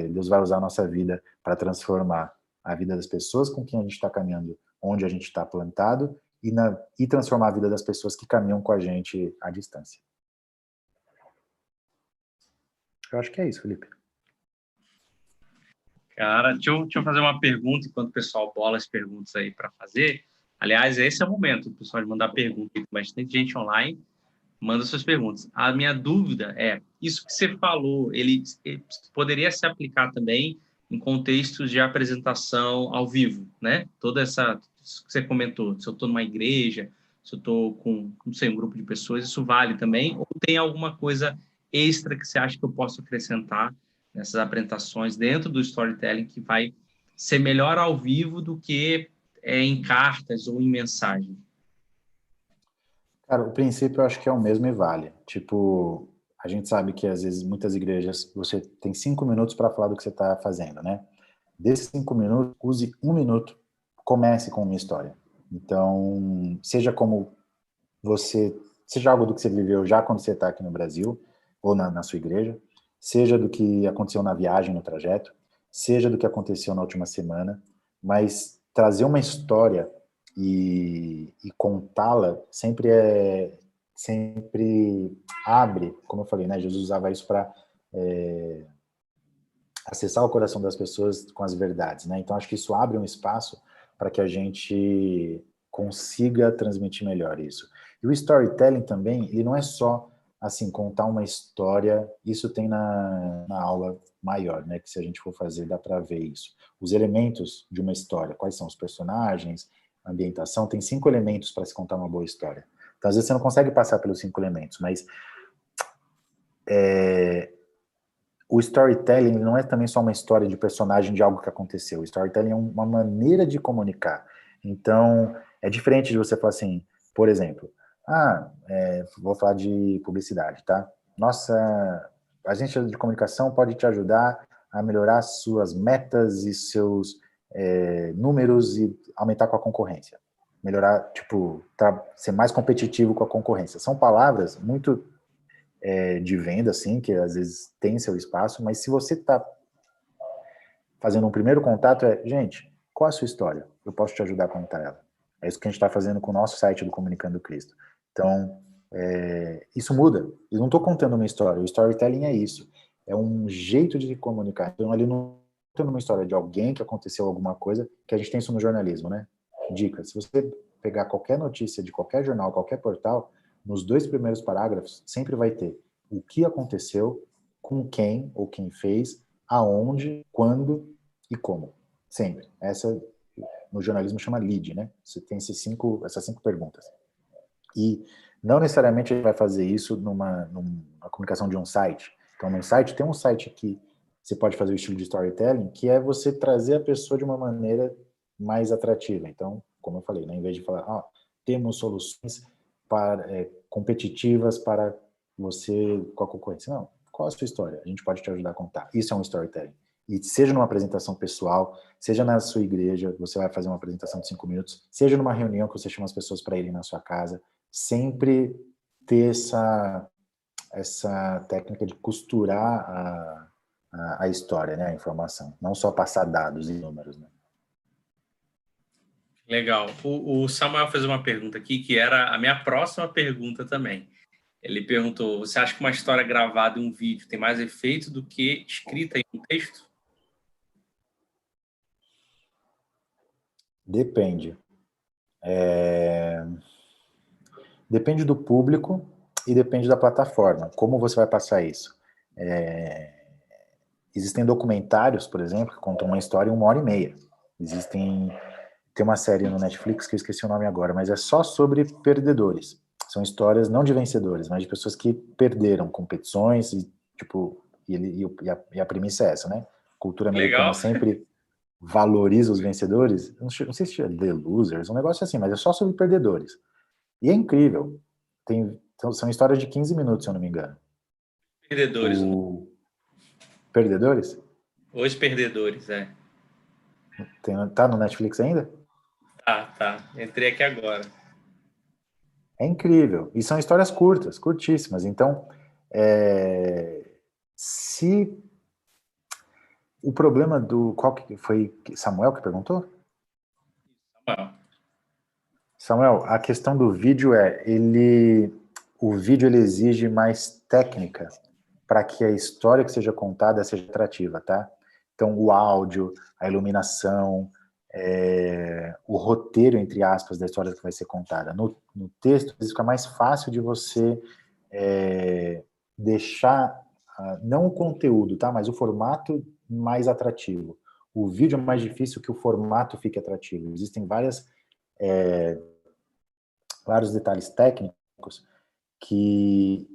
Deus vai usar a nossa vida para transformar a vida das pessoas com quem a gente está caminhando, onde a gente está plantado, e transformar a vida das pessoas que caminham com a gente à distância. Eu acho que é isso, Felipe. Cara, deixa eu fazer uma pergunta enquanto o pessoal bola as perguntas aí para fazer. Aliás, esse é o momento, o pessoal de mandar pergunta, mas tem gente online, manda suas perguntas. A minha dúvida é, isso que você falou, ele poderia se aplicar também em contextos de apresentação ao vivo, né? Isso que você comentou, se eu estou numa igreja, se eu estou com, não sei, um grupo de pessoas, isso vale também? Ou tem alguma coisa extra que você acha que eu posso acrescentar nessas apresentações dentro do storytelling que vai ser melhor ao vivo do que em cartas ou em mensagem? Cara, o princípio eu acho que é o mesmo e vale. Tipo, a gente sabe que às vezes muitas igrejas você tem 5 minutos para falar do que você está fazendo, né? Desses 5 minutos, use 1 minuto, comece com uma história. Então, seja algo do que você viveu já quando você está aqui no Brasil, ou na sua igreja, seja do que aconteceu na viagem, no trajeto, seja do que aconteceu na última semana, mas trazer uma história e contá-la sempre abre, como eu falei, né? Jesus usava isso para acessar o coração das pessoas com as verdades, né? Então acho que isso abre um espaço para que a gente consiga transmitir melhor isso. E o storytelling também, ele não é só assim contar uma história, isso tem na aula maior, né? Que se a gente for fazer dá para ver isso. Os elementos de uma história, quais são os personagens, a ambientação, tem 5 elementos para se contar uma boa história. Então às vezes você não consegue passar pelos 5 elementos, mas o storytelling não é também só uma história de personagem de algo que aconteceu. O storytelling é uma maneira de comunicar. Então, é diferente de você falar assim, por exemplo, vou falar de publicidade, tá? Nossa, agência de comunicação pode te ajudar a melhorar suas metas e seus números e aumentar com a concorrência. Melhorar, ser mais competitivo com a concorrência. São palavras muito de venda, assim, que às vezes tem seu espaço, mas se você está fazendo um primeiro contato, gente, qual a sua história? Eu posso te ajudar a contar ela. É isso que a gente está fazendo com o nosso site do Comunicando Cristo. Então, isso muda. Eu não estou contando uma história, o storytelling é isso. É um jeito de comunicar. Então, ali não estou contando uma história de alguém que aconteceu alguma coisa, que a gente tem isso no jornalismo, né? Dica, se você pegar qualquer notícia de qualquer jornal, qualquer portal, nos 2 primeiros parágrafos, sempre vai ter o que aconteceu, com quem ou quem fez, aonde, quando e como. Sempre. Essa, no jornalismo, chama lead, né? Você tem essas 5 perguntas. E Não necessariamente a gente vai fazer isso numa comunicação de um site. Então, no site, tem um site que você pode fazer o estilo de storytelling, que é você trazer a pessoa de uma maneira mais atrativa. Então, como eu falei, né, em vez de falar, temos soluções competitivas para você com a concorrência. Não, qual a sua história? A gente pode te ajudar a contar. Isso é um storytelling. E seja numa apresentação pessoal, seja na sua igreja, você vai fazer uma apresentação de 5 minutos, seja numa reunião que você chama as pessoas para irem na sua casa, sempre ter essa técnica de costurar a história, né, a informação, não só passar dados e números, né? Legal. O Samuel fez uma pergunta aqui, que era a minha próxima pergunta também. Ele perguntou, você acha que uma história gravada em um vídeo tem mais efeito do que escrita em um texto? Depende. Depende do público e depende da plataforma. Como você vai passar isso? Existem documentários, por exemplo, que contam uma história em 1h30. Tem uma série no Netflix que eu esqueci o nome agora, mas é só sobre perdedores. São histórias não de vencedores, mas de pessoas que perderam competições e a premissa é essa, né? Cultura americana Legal. sempre valoriza os vencedores. Não sei se é The Losers, um negócio assim, mas é só sobre perdedores. E é incrível. São histórias de 15 minutos, se eu não me engano. Perdedores. Perdedores? Os Perdedores, Tá no Netflix ainda? Tá. Entrei aqui agora. É incrível. E são histórias curtas, curtíssimas. Então, se o problema qual que foi Samuel que perguntou? Samuel, a questão do vídeo o vídeo ele exige mais técnica para que a história que seja contada seja atrativa, tá? Então, o áudio, a iluminação, o roteiro, entre aspas, da história que vai ser contada. No texto, fica mais fácil de você deixar, não o conteúdo, tá? Mas o formato mais atrativo. O vídeo é mais difícil que o formato fique atrativo. Existem vários detalhes técnicos que,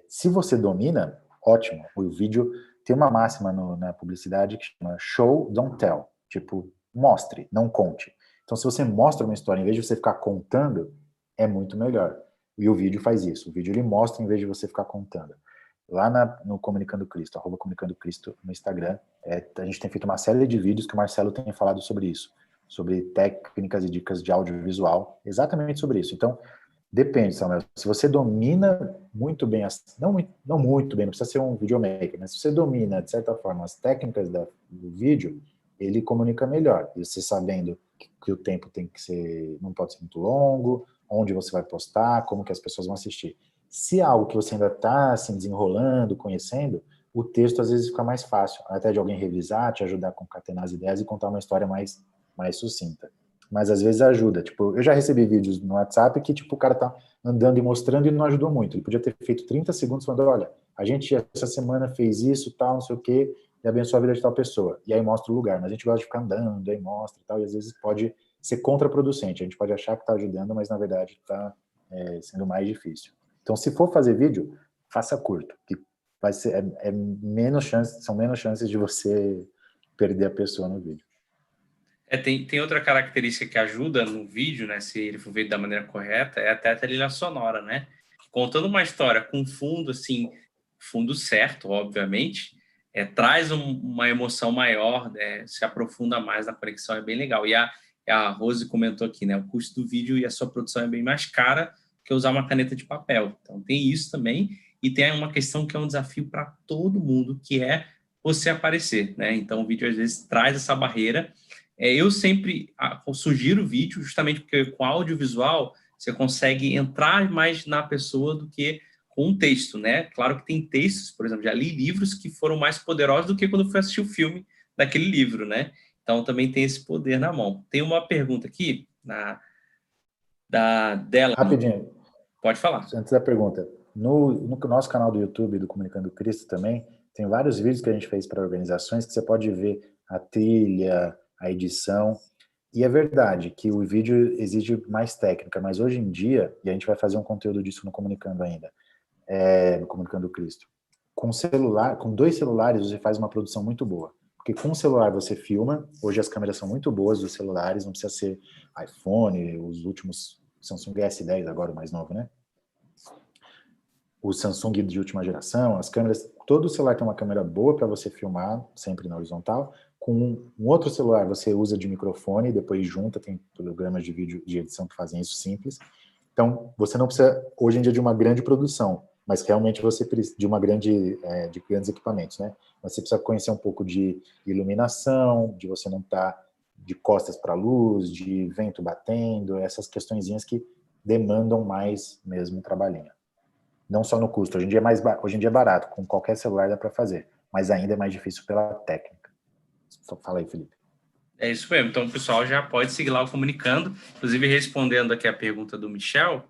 se você domina, ótimo. O vídeo tem uma máxima na publicidade que chama show, don't tell. Tipo, mostre, não conte. Então, se você mostra uma história, em vez de você ficar contando, é muito melhor. E o vídeo faz isso. O vídeo ele mostra em vez de você ficar contando. Lá no Comunicando Cristo, @Comunicando Cristo no Instagram, a gente tem feito uma série de vídeos que o Marcelo tem falado sobre isso, sobre técnicas e dicas de audiovisual, exatamente sobre isso. Então, depende, Samuel. Se você domina muito bem, não muito bem, não precisa ser um videomaker, mas se você domina, de certa forma, as técnicas do vídeo, ele comunica melhor. Você sabendo que o tempo tem que ser, não pode ser muito longo, onde você vai postar, como que as pessoas vão assistir. Se é algo que você ainda está assim, desenrolando, conhecendo, o texto às vezes fica mais fácil, até de alguém revisar, te ajudar a concatenar as ideias e contar uma história mais sucinta. Mas às vezes ajuda. Tipo, eu já recebi vídeos no WhatsApp que tipo, o cara tá andando e mostrando e não ajudou muito. Ele podia ter feito 30 segundos falando, olha, a gente essa semana fez isso, tal, não sei o quê, e abençoou a vida de tal pessoa. E aí mostra o lugar. Mas a gente gosta de ficar andando, aí mostra e tal, e às vezes pode ser contraproducente. A gente pode achar que está ajudando, mas na verdade está sendo mais difícil. Então, se for fazer vídeo, faça curto, que vai ser são menos chances de você perder a pessoa no vídeo. Tem outra característica que ajuda no vídeo, né, se ele for feito da maneira correta, é até a trilha sonora, né? Contando uma história com fundo, assim, fundo certo, obviamente, traz uma emoção maior, né, se aprofunda mais na conexão, é bem legal. E a Rose comentou aqui, né, o custo do vídeo e a sua produção é bem mais cara que usar uma caneta de papel. Então, tem isso também, e tem uma questão que é um desafio para todo mundo, que é você aparecer, né? Então, o vídeo, às vezes, traz essa barreira. Eu sempre sugiro o vídeo, justamente porque com audiovisual você consegue entrar mais na pessoa do que com um texto, né? Claro que tem textos, por exemplo, já li livros que foram mais poderosos do que quando fui assistir o filme daquele livro, né? Então, também tem esse poder na mão. Tem uma pergunta aqui, dela. Rapidinho. Pode falar. Antes da pergunta, no nosso canal do YouTube do Comunicando Cristo também, tem vários vídeos que a gente fez para organizações que você pode ver a trilha, a edição, E é verdade que o vídeo exige mais técnica, mas hoje em dia, e a gente vai fazer um conteúdo disso no Comunicando ainda, no Comunicando Cristo, com celular, com 2 celulares você faz uma produção muito boa. Porque com o celular você filma, hoje as câmeras são muito boas dos celulares, não precisa ser iPhone, os últimos Samsung S10 agora, o mais novo, né? O Samsung de última geração, as câmeras, todo celular tem uma câmera boa para você filmar, sempre na horizontal. Com um outro celular você usa de microfone, depois junta, tem programas de vídeo de edição que fazem isso simples. Então, você não precisa, hoje em dia, de uma grande produção, mas realmente você precisa de de grandes equipamentos, né? Você precisa conhecer um pouco de iluminação, de você não estar de costas para a luz, de vento batendo, essas questõezinhas que demandam mais mesmo trabalhinho. Não só no custo, hoje em dia hoje em dia é barato, com qualquer celular dá para fazer, mas ainda é mais difícil pela técnica. Fala aí, Felipe. É isso mesmo. Então, o pessoal já pode seguir lá o Comunicando. Inclusive, respondendo aqui a pergunta do Michel,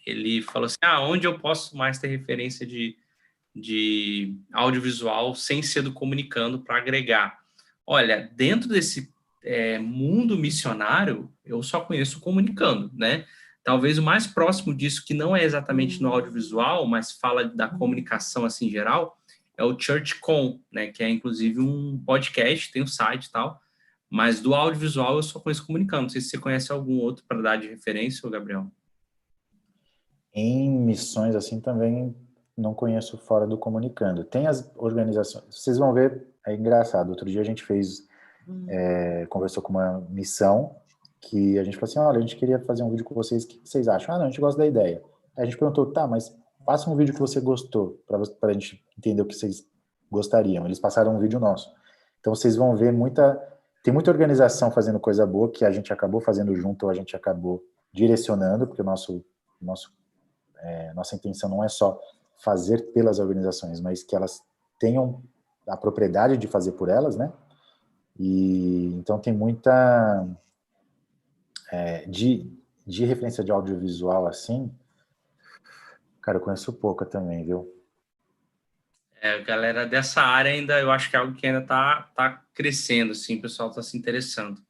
ele falou assim, onde eu posso mais ter referência de audiovisual sem ser do Comunicando para agregar? Olha, dentro desse mundo missionário, eu só conheço o Comunicando, né? Talvez o mais próximo disso, que não é exatamente no audiovisual, mas fala da comunicação assim em geral, é o ChurchCom, né? Que é inclusive um podcast, tem um site e tal, mas do audiovisual eu só conheço Comunicando. Não sei se você conhece algum outro para dar de referência, Gabriel. Em missões assim também não conheço fora do Comunicando. Tem as organizações, vocês vão ver, é engraçado, outro dia a gente conversou com uma missão que a gente falou assim, olha, a gente queria fazer um vídeo com vocês, o que vocês acham? Não, a gente gosta da ideia. Aí a gente perguntou, tá, mas faça um vídeo que você gostou, para a gente entender o que vocês gostariam. Eles passaram um vídeo nosso. Então vocês vão ver tem muita organização fazendo coisa boa que a gente acabou fazendo junto, ou a gente acabou direcionando, porque nossa intenção não é só fazer pelas organizações, mas que elas tenham a propriedade de fazer por elas, né? E então tem muita de referência de audiovisual assim, cara, eu conheço pouca também, viu? Galera dessa área ainda, eu acho que é algo que ainda tá crescendo, assim, o pessoal está se interessando.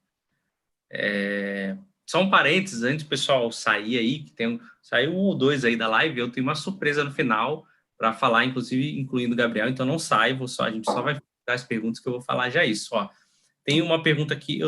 Só um parênteses, antes do pessoal sair aí, que saiu 1 ou 2 aí da live, eu tenho uma surpresa no final para falar, inclusive incluindo o Gabriel, então não sai, a gente só vai dar as perguntas que eu vou falar já isso, ó. Tem uma pergunta aqui,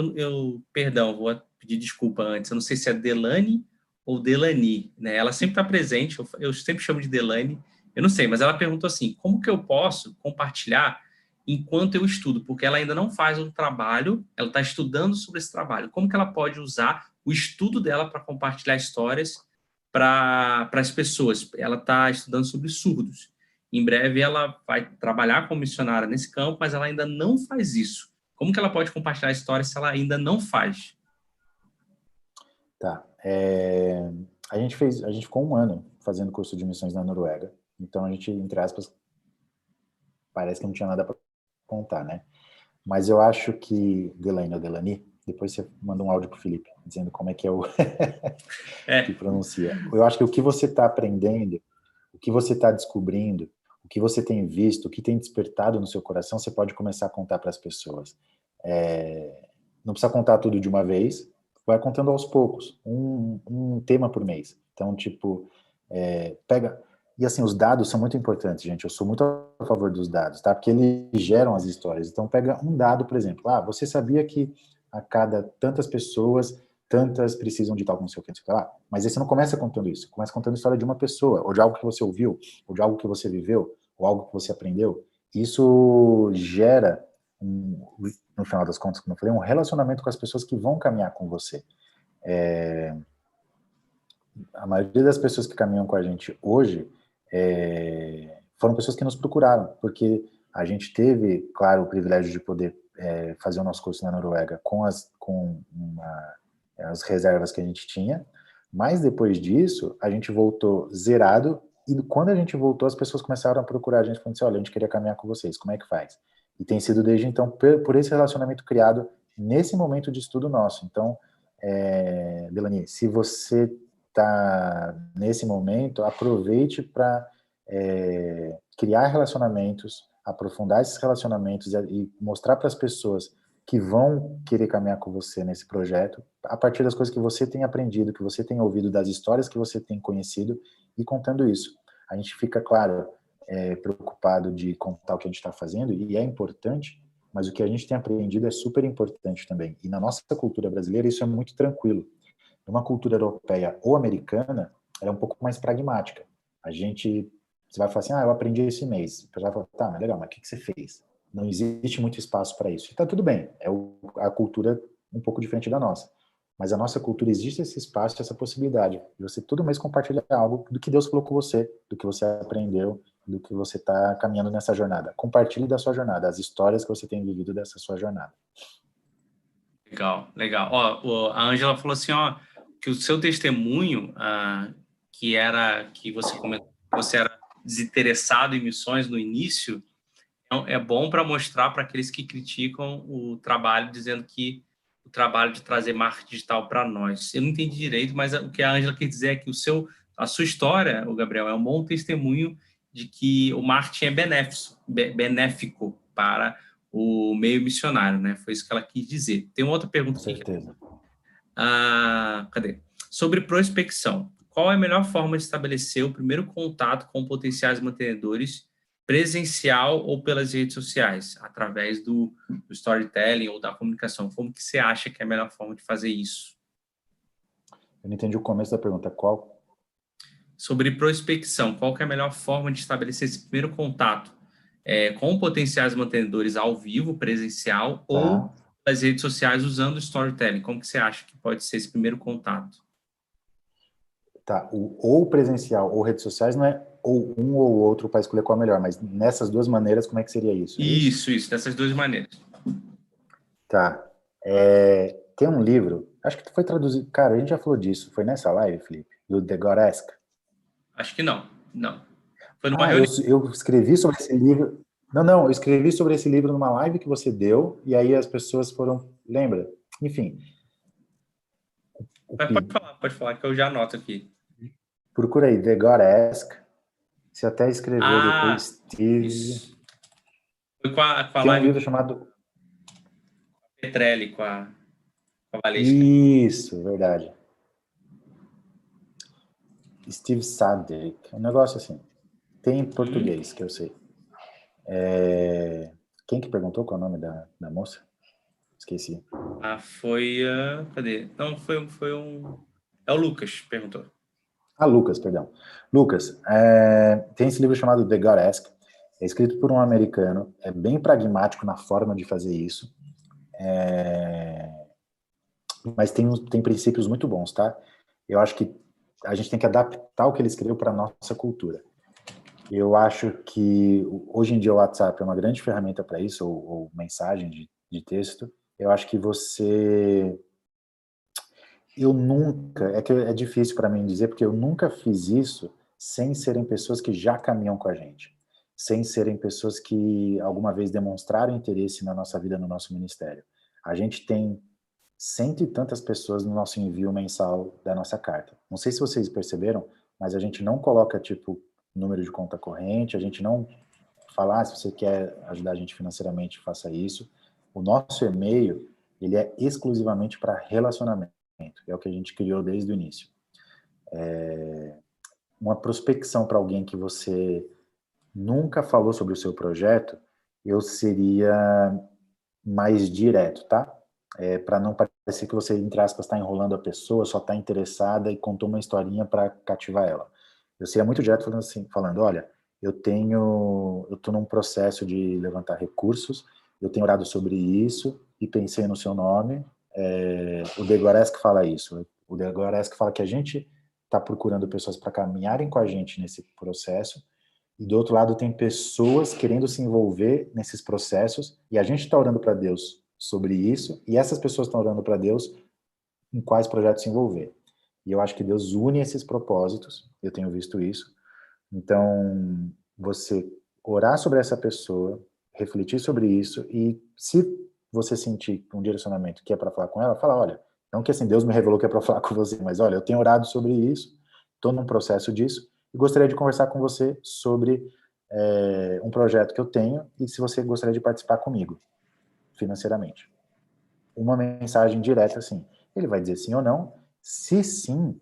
perdão, vou pedir desculpa antes, eu não sei se é Delane ou Delani, né? Ela sempre está presente, eu sempre chamo de Delane, eu não sei, mas ela perguntou assim, como que eu posso compartilhar enquanto eu estudo? Porque ela ainda não faz um trabalho, ela está estudando sobre esse trabalho. Como que ela pode usar o estudo dela para compartilhar histórias para as pessoas? Ela está estudando sobre surdos. Em breve ela vai trabalhar como missionária nesse campo, mas ela ainda não faz isso. Como que ela pode compartilhar histórias se ela ainda não faz? Tá. A gente ficou 1 ano fazendo curso de missões na Noruega. Então a gente, entre aspas, parece que não tinha nada para contar, né? Mas eu acho que Delane ou Delani, depois você manda um áudio pro Felipe dizendo como é que é o que pronuncia. Eu acho que o que você está aprendendo, o que você está descobrindo, o que você tem visto, o que tem despertado no seu coração, você pode começar a contar para as pessoas. Não precisa contar tudo de uma vez, vai contando aos poucos, um tema por mês. Então, tipo, pega... E assim, os dados são muito importantes, gente. Eu sou muito a favor dos dados, tá? Porque eles geram as histórias. Então, pega um dado, por exemplo. Você sabia que a cada tantas pessoas, tantas precisam de tal, não sei o que, não sei o que lá. Mas aí você não começa contando isso. Começa contando a história de uma pessoa, ou de algo que você ouviu, ou de algo que você viveu, ou algo que você aprendeu. Isso gera, no final das contas, como eu falei, um relacionamento com as pessoas que vão caminhar com você. A maioria das pessoas que caminham com a gente hoje foram pessoas que nos procuraram, porque a gente teve, claro, o privilégio de poder fazer o nosso curso na Noruega com as reservas que a gente tinha, mas depois disso, a gente voltou zerado, e quando a gente voltou, as pessoas começaram a procurar a gente, falando assim, olha, a gente queria caminhar com vocês, como é que faz? E tem sido desde então, por esse relacionamento criado nesse momento de estudo nosso. Então, Delani, se você está nesse momento, aproveite para criar relacionamentos, aprofundar esses relacionamentos e mostrar para as pessoas que vão querer caminhar com você nesse projeto, a partir das coisas que você tem aprendido, que você tem ouvido, das histórias que você tem conhecido, e contando isso. A gente fica, claro, preocupado de contar o que a gente está fazendo, e é importante, mas o que a gente tem aprendido é super importante também. E na nossa cultura brasileira isso é muito tranquilo. Numa cultura europeia ou americana, ela é um pouco mais pragmática. Você vai falar assim, eu aprendi esse mês. O pessoal vai falar, tá, mas legal, mas o que você fez? Não existe muito espaço para isso. E tá tudo bem, a cultura um pouco diferente da nossa. Mas a nossa cultura existe esse espaço, essa possibilidade de você todo mês compartilhar algo do que Deus falou com você, do que você aprendeu, do que você está caminhando nessa jornada. Compartilhe da sua jornada, as histórias que você tem vivido dessa sua jornada. Legal, legal. A Ângela falou assim, que o seu testemunho, que você comentou, que você era desinteressado em missões no início, é bom para mostrar para aqueles que criticam o trabalho, dizendo que o trabalho de trazer marketing digital para nós. Eu não entendi direito, mas o que a Ângela quer dizer é que a sua história, o Gabriel, é um bom testemunho de que o marketing é benéfico para o meio missionário, né? Foi isso que ela quis dizer. Tem uma outra pergunta aqui. Com certeza. Cadê? Sobre prospecção. Qual é a melhor forma de estabelecer o primeiro contato com potenciais mantenedores, presencial ou pelas redes sociais, através do storytelling ou da comunicação? Como que você acha que é a melhor forma de fazer isso? Eu não entendi o começo da pergunta. Qual? Sobre prospecção. Qual que é a melhor forma de estabelecer esse primeiro contato com potenciais mantenedores ao vivo, presencial, ou pelas redes sociais usando o storytelling? Como que você acha que pode ser esse primeiro contato? Tá, ou presencial ou redes sociais não é ou um ou outro para escolher qual é melhor, mas nessas duas maneiras, como é que seria isso? Isso, dessas duas maneiras. Tá. Tem um livro, acho que foi traduzido, cara, a gente já falou disso, foi nessa live, Felipe, do The God Ask? Acho que não. Foi numa reunião. Eu escrevi sobre esse livro, eu escrevi sobre esse livro numa live que você deu, e aí as pessoas foram, lembra? Enfim. Pode falar que eu já anoto aqui. Procura aí, The God Ask. Você até escreveu depois, Steve. Isso. Foi com a tem live um livro chamado Petrelli, com a Valesca. Isso, verdade. Steve Sadek, um negócio assim. Tem em português, que eu sei. Quem que perguntou qual é o nome da moça? Esqueci. Foi... cadê? Não, foi um... É o Lucas, perguntou. Lucas, perdão. Lucas, tem esse livro chamado The God Ask. É escrito por um americano. É bem pragmático na forma de fazer isso. Mas tem princípios muito bons, tá? Eu acho que a gente tem que adaptar o que ele escreveu para a nossa cultura. Eu acho que hoje em dia o WhatsApp é uma grande ferramenta para isso, ou mensagem de texto. Eu acho que eu nunca, é difícil para mim dizer, porque eu nunca fiz isso sem serem pessoas que já caminham com a gente, sem serem pessoas que alguma vez demonstraram interesse na nossa vida, no nosso ministério. A gente tem 100 e tantas pessoas no nosso envio mensal da nossa carta. Não sei se vocês perceberam, mas a gente não coloca, tipo, número de conta corrente, a gente não fala, se você quer ajudar a gente financeiramente, faça isso. O nosso e-mail, ele é exclusivamente para relacionamento, é o que a gente criou desde o início. Uma prospecção para alguém que você nunca falou sobre o seu projeto, eu seria mais direto, tá? Para não parecer que você, entre aspas, está enrolando a pessoa, só está interessada e contou uma historinha para cativar ela. Eu seria muito direto falando, olha, eu estou num processo de levantar recursos, eu tenho orado sobre isso e pensei no seu nome. O The God Ask fala isso. O The God Ask fala que a gente está procurando pessoas para caminharem com a gente nesse processo, e do outro lado tem pessoas querendo se envolver nesses processos, e a gente está orando para Deus sobre isso, e essas pessoas estão orando para Deus em quais projetos se envolver. E eu acho que Deus une esses propósitos, eu tenho visto isso. Então, você orar sobre essa pessoa, refletir sobre isso, e se você sentir um direcionamento que é para falar com ela, fala, olha, não que assim, Deus me revelou que é para falar com você, mas olha, eu tenho orado sobre isso, estou num processo disso, e gostaria de conversar com você sobre um projeto que eu tenho, e se você gostaria de participar comigo, financeiramente. uma mensagem direta assim. Ele vai dizer sim ou não. Se sim,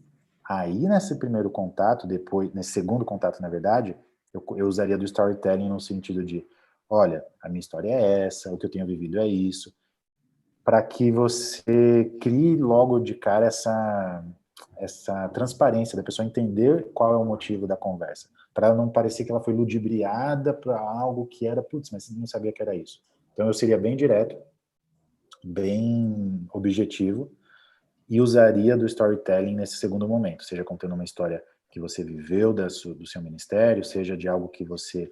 aí nesse primeiro contato, depois, nesse segundo contato, na verdade, eu usaria do storytelling no sentido de, olha, a minha história é essa, o que eu tenho vivido é isso, para que você crie logo de cara essa transparência da pessoa entender qual é o motivo da conversa, para não parecer que ela foi ludibriada para algo que era, putz, mas você não sabia que era isso. Então eu seria bem direto, bem objetivo, e usaria do storytelling nesse segundo momento, seja contando uma história que você viveu do seu ministério, seja de algo que você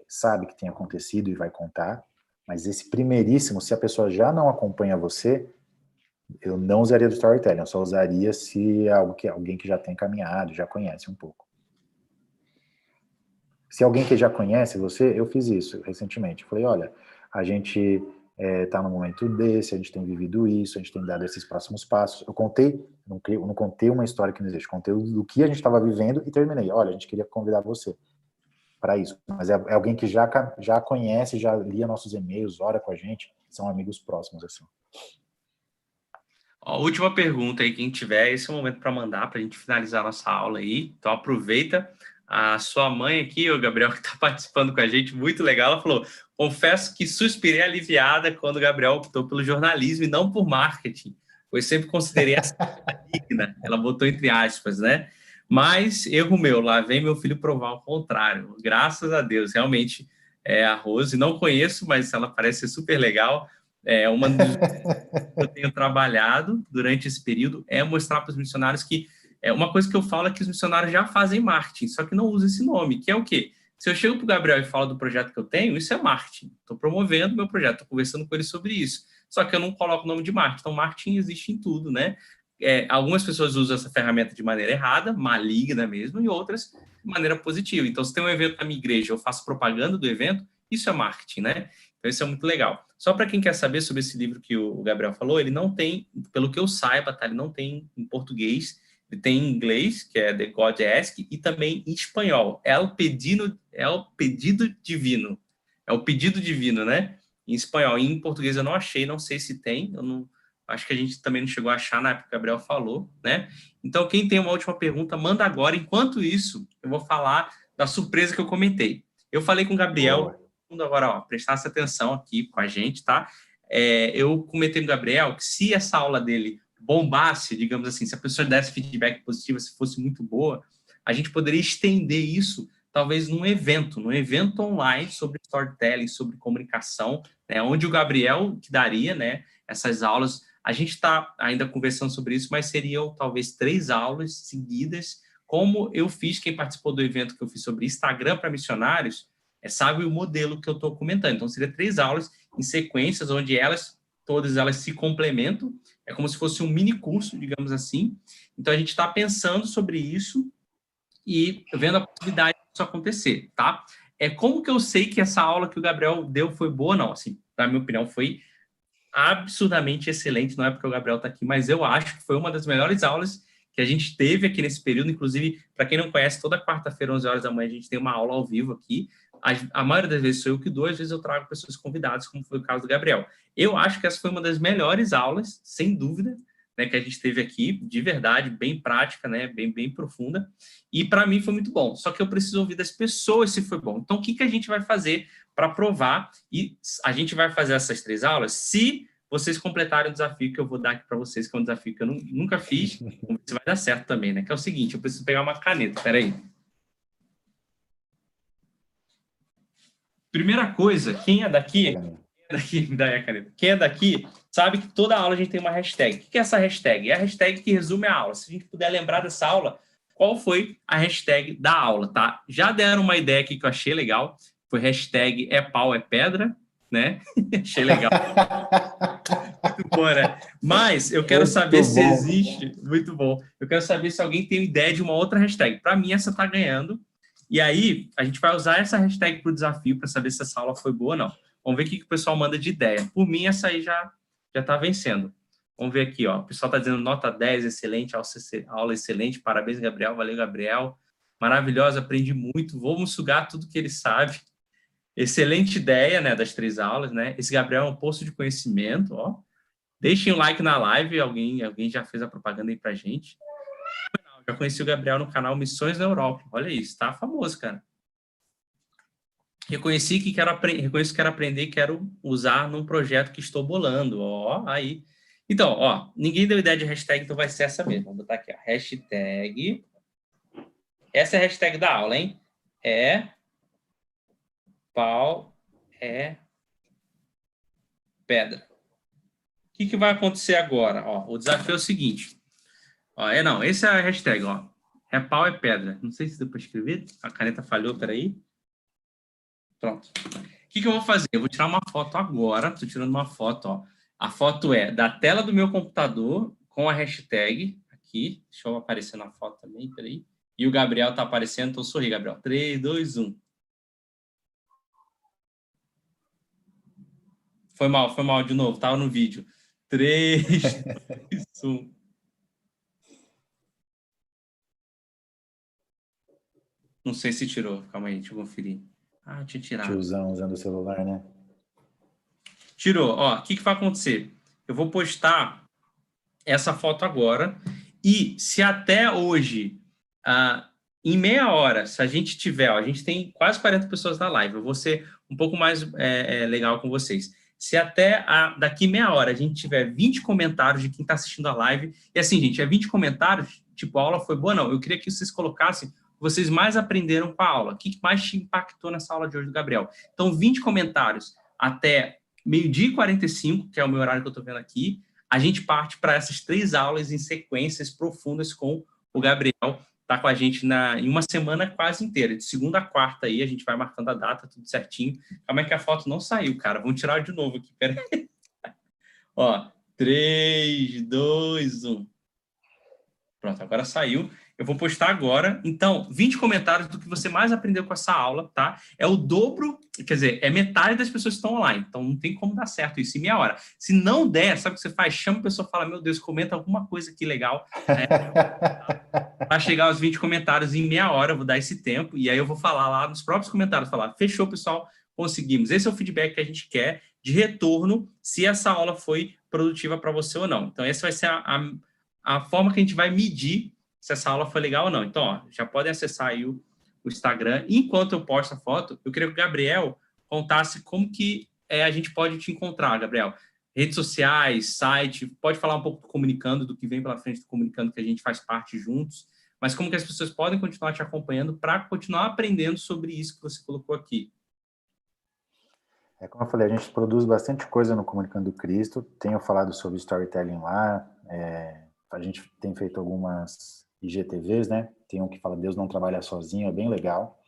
sabe que tem acontecido e vai contar, mas esse primeiríssimo, se a pessoa já não acompanha você, eu não usaria do storytelling, eu só usaria se é alguém que já tem caminhado, já conhece um pouco. Se alguém que já conhece você, eu fiz isso recentemente. Eu falei, olha, a gente está num momento desse, a gente tem vivido isso, a gente tem dado esses próximos passos. Eu não contei uma história que não existe, contei do que a gente estava vivendo e terminei. Olha, a gente queria convidar você para isso. Mas é alguém que já conhece, já lia nossos e-mails, ora com a gente, são amigos próximos, assim. Ó, última pergunta aí, quem tiver, esse é o momento para mandar, para a gente finalizar a nossa aula aí. Então aproveita. A sua mãe aqui, o Gabriel, que está participando com a gente, muito legal, ela falou, confesso que suspirei aliviada quando o Gabriel optou pelo jornalismo e não por marketing, pois sempre considerei essa digna, ela botou entre aspas, né? Mas, erro meu, lá vem meu filho provar o contrário, graças a Deus, realmente, a Rose, não conheço, mas ela parece ser super legal, uma dos que eu tenho trabalhado durante esse período é mostrar para os missionários que uma coisa que eu falo é que os missionários já fazem marketing, só que não usam esse nome, que é o quê? Se eu chego para o Gabriel e falo do projeto que eu tenho, isso é marketing. Estou promovendo meu projeto, estou conversando com ele sobre isso. Só que eu não coloco o nome de marketing. Então, marketing existe em tudo, né? Algumas pessoas usam essa ferramenta de maneira errada, maligna mesmo, e outras de maneira positiva. Então, se tem um evento na minha igreja, eu faço propaganda do evento, isso é marketing, né? Então, isso é muito legal. Só para quem quer saber sobre esse livro que o Gabriel falou, ele não tem, pelo que eu saiba, tá? Ele não tem em português, ele tem em inglês, que é The God Ask, e também em espanhol. É o pedido divino. É o pedido divino, né? Em espanhol. E em português eu não achei, não sei se tem. Eu não, acho que a gente também não chegou a achar na época que o Gabriel falou, né? Então, quem tem uma última pergunta, manda agora. Enquanto isso, eu vou falar da surpresa que eu comentei. Eu falei com o Gabriel, agora, ó, prestasse atenção aqui com a gente, tá? Eu comentei com o Gabriel que se essa aula dele bombasse, digamos assim, se a pessoa desse feedback positivo, se fosse muito boa, a gente poderia estender isso, talvez num evento online sobre storytelling, sobre comunicação, né, onde o Gabriel que daria, né, essas aulas. A gente está ainda conversando sobre isso, mas seriam talvez 3 aulas seguidas, como eu fiz, quem participou do evento que eu fiz sobre Instagram para missionários, sabe o modelo que eu estou comentando. Então, seria 3 aulas em sequências, onde todas elas se complementam, é como se fosse um mini curso, digamos assim. Então, a gente está pensando sobre isso e vendo a possibilidade disso acontecer, tá? Como que eu sei que essa aula que o Gabriel deu foi boa? Não, assim, na minha opinião, foi absurdamente excelente, não é porque o Gabriel está aqui, mas eu acho que foi uma das melhores aulas que a gente teve aqui nesse período. Inclusive, para quem não conhece, toda quarta-feira, 11 horas da manhã, a gente tem uma aula ao vivo aqui. A maioria das vezes sou eu que dou, às vezes eu trago pessoas convidadas, como foi o caso do Gabriel. Eu acho que essa foi uma das melhores aulas, sem dúvida, né, que a gente teve aqui, de verdade, bem prática, né, bem profunda, e para mim foi muito bom. Só que eu preciso ouvir das pessoas se foi bom. Então, o que a gente vai fazer para provar? E a gente vai fazer essas 3 aulas se vocês completarem o desafio que eu vou dar aqui para vocês, que é um desafio que eu nunca fiz, vamos ver se vai dar certo também, né? Que é o seguinte, eu preciso pegar uma caneta, peraí. Primeira coisa, quem é daqui, me dá aí a caneta. Quem é daqui sabe que toda aula a gente tem uma hashtag. O que é essa hashtag? É a hashtag que resume a aula. Se a gente puder lembrar dessa aula, qual foi a hashtag da aula, tá? Já deram uma ideia aqui que eu achei legal, foi hashtag é pau, é pedra, né? Achei legal. Muito bom, né? Mas eu quero saber se existe... Muito bom. Eu quero saber se alguém tem ideia de uma outra hashtag. Para mim, essa tá ganhando. E aí, a gente vai usar essa hashtag para o desafio para saber se essa aula foi boa ou não. Vamos ver o que o pessoal manda de ideia. Por mim, essa aí já está vencendo. Vamos ver aqui, ó. O pessoal está dizendo nota 10, excelente, aula excelente, parabéns, Gabriel, valeu, Gabriel. Maravilhosa, aprendi muito, vamos sugar tudo que ele sabe. Excelente ideia, né, das 3 aulas, né? Esse Gabriel é um poço de conhecimento, ó. Deixem o like na live, alguém já fez a propaganda aí pra gente. Já conheci o Gabriel no canal Missões na Europa. Olha isso, tá famoso, cara. Reconheço que quero aprender e quero usar num projeto que estou bolando. Ó, aí. Então, ó, ninguém deu ideia de hashtag, então vai ser essa mesmo. Vou botar aqui, ó, hashtag. Essa é a hashtag da aula, hein? Pau é pedra. O que vai acontecer agora? Ó, o desafio é o seguinte. Ó, não, essa é a hashtag, ó. Pau é pedra. Não sei se deu para escrever. A caneta falhou, peraí. Pronto. O que eu vou fazer? Eu vou tirar uma foto agora. Estou tirando uma foto, ó. A foto é da tela do meu computador com a hashtag aqui. Deixa eu aparecer na foto também, peraí. E o Gabriel tá aparecendo, então sorri, Gabriel. 3, 2, 1. Foi mal de novo. Tava no vídeo. 3, 2, 1. Não sei se tirou. Calma aí, deixa eu conferir. Ah, tinha tirado. Tiozão usando o celular, né? Tirou. Ó, o que vai acontecer? Eu vou postar essa foto agora e se até hoje, em meia hora, se a gente tiver, ó, a gente tem quase 40 pessoas na live, eu vou ser um pouco mais legal com vocês. Se até daqui meia hora a gente tiver 20 comentários de quem está assistindo a live, e assim, gente, 20 comentários, tipo, a aula foi boa? Não, eu queria que vocês colocassem vocês mais aprenderam com a aula, o que mais te impactou nessa aula de hoje do Gabriel. Então, 20 comentários até meio-dia e 45, que é o meu horário que eu estou vendo aqui, a gente parte para essas 3 aulas em sequências profundas com o Gabriel. Está com a gente em uma semana quase inteira, de segunda a quarta aí, a gente vai marcando a data, tudo certinho. Calma aí que a foto não saiu, cara. Vamos tirar de novo aqui, peraí. Ó, 3, 2, 1. Pronto, agora saiu. Eu vou postar agora. Então, 20 comentários do que você mais aprendeu com essa aula, tá? É o dobro, quer dizer, é metade das pessoas que estão online. Então, não tem como dar certo isso em meia hora. Se não der, sabe o que você faz? Chama a pessoa e fala, meu Deus, comenta alguma coisa aqui legal. Para chegar aos 20 comentários em meia hora, eu vou dar esse tempo. E aí eu vou falar lá nos próprios comentários, falar, fechou, pessoal, conseguimos. Esse é o feedback que a gente quer de retorno, se essa aula foi produtiva para você ou não. Então, essa vai ser a forma que a gente vai medir se essa aula foi legal ou não. Então, ó, já podem acessar aí o Instagram. Enquanto eu posto a foto, eu queria que o Gabriel contasse como que a gente pode te encontrar, Gabriel. Redes sociais, site, pode falar um pouco do Comunicando, do que vem pela frente do Comunicando, que a gente faz parte juntos, mas como que as pessoas podem continuar te acompanhando para continuar aprendendo sobre isso que você colocou aqui. Como eu falei, a gente produz bastante coisa no Comunicando Cristo, tenho falado sobre storytelling lá, a gente tem feito algumas IGTVs, né? Tem um que fala Deus não trabalha sozinho, é bem legal.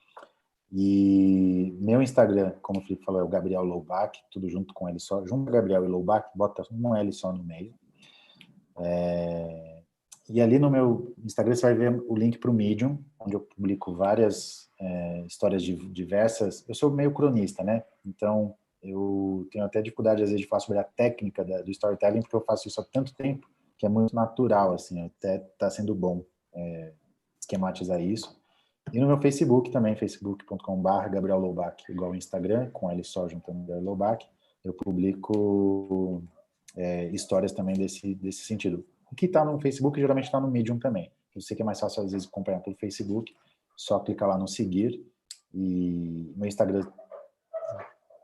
E meu Instagram, como o Felipe falou, é o Gabriel Loubach, tudo junto com ele só. Junto Gabriel e Loubach, bota um L só no meio. E ali no meu Instagram você vai ver o link para o Medium, onde eu publico várias histórias diversas. Eu sou meio cronista, né? Então eu tenho até dificuldade às vezes de falar sobre a técnica do storytelling, porque eu faço isso há tanto tempo que é muito natural, assim, até está sendo bom esquematizar isso. E no meu Facebook também, facebook.com/Gabriel Loubach, igual o Instagram, com ele só juntando Gabriel Loubach, eu publico histórias também desse sentido. O que está no Facebook geralmente está no Medium também. Eu sei que é mais fácil às vezes acompanhar pelo Facebook, só clicar lá no seguir. E meu Instagram,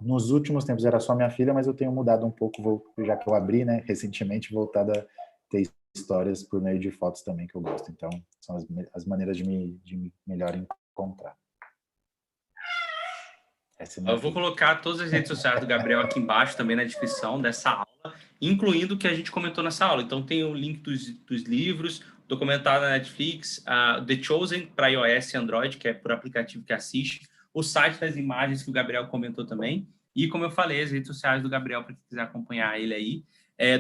nos últimos tempos era só minha filha, mas eu tenho mudado um pouco, já que eu abri, né, recentemente, voltado a ter histórias por meio de fotos também que eu gosto. Então, são as maneiras de me melhor encontrar. Eu vou colocar todas as redes sociais do Gabriel aqui embaixo, também na descrição dessa aula, incluindo o que a gente comentou nessa aula. Então, tem o link dos livros, documentário na Netflix, The Chosen para iOS e Android, que é por aplicativo que assiste, o site das imagens que o Gabriel comentou também, e, como eu falei, as redes sociais do Gabriel, para quem quiser acompanhar ele aí.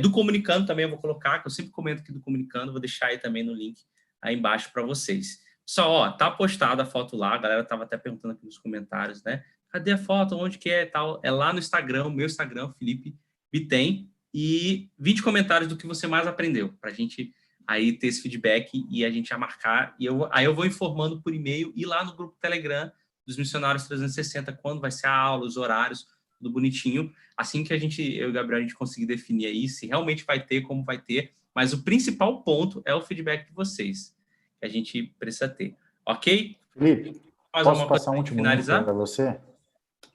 Do Comunicando também eu vou colocar, que eu sempre comento aqui do Comunicando, vou deixar aí também no link aí embaixo para vocês. Só, ó, tá postada a foto lá, a galera estava até perguntando aqui nos comentários, né? Cadê a foto? Onde que é? Tal? É lá no Instagram, o meu Instagram, Felipe Bitem, e 20 comentários do que você mais aprendeu, para a gente aí ter esse feedback e a gente já marcar. E aí eu vou informando por e-mail e lá no grupo Telegram dos Missionários 360, quando vai ser a aula, os horários, tudo bonitinho. Assim que eu e o Gabriel, a gente conseguir definir aí se realmente vai ter, como vai ter, mas o principal ponto é o feedback de vocês, que a gente precisa ter. Ok? Felipe, Mais posso alguma coisa passar um para último link para finalizar? você?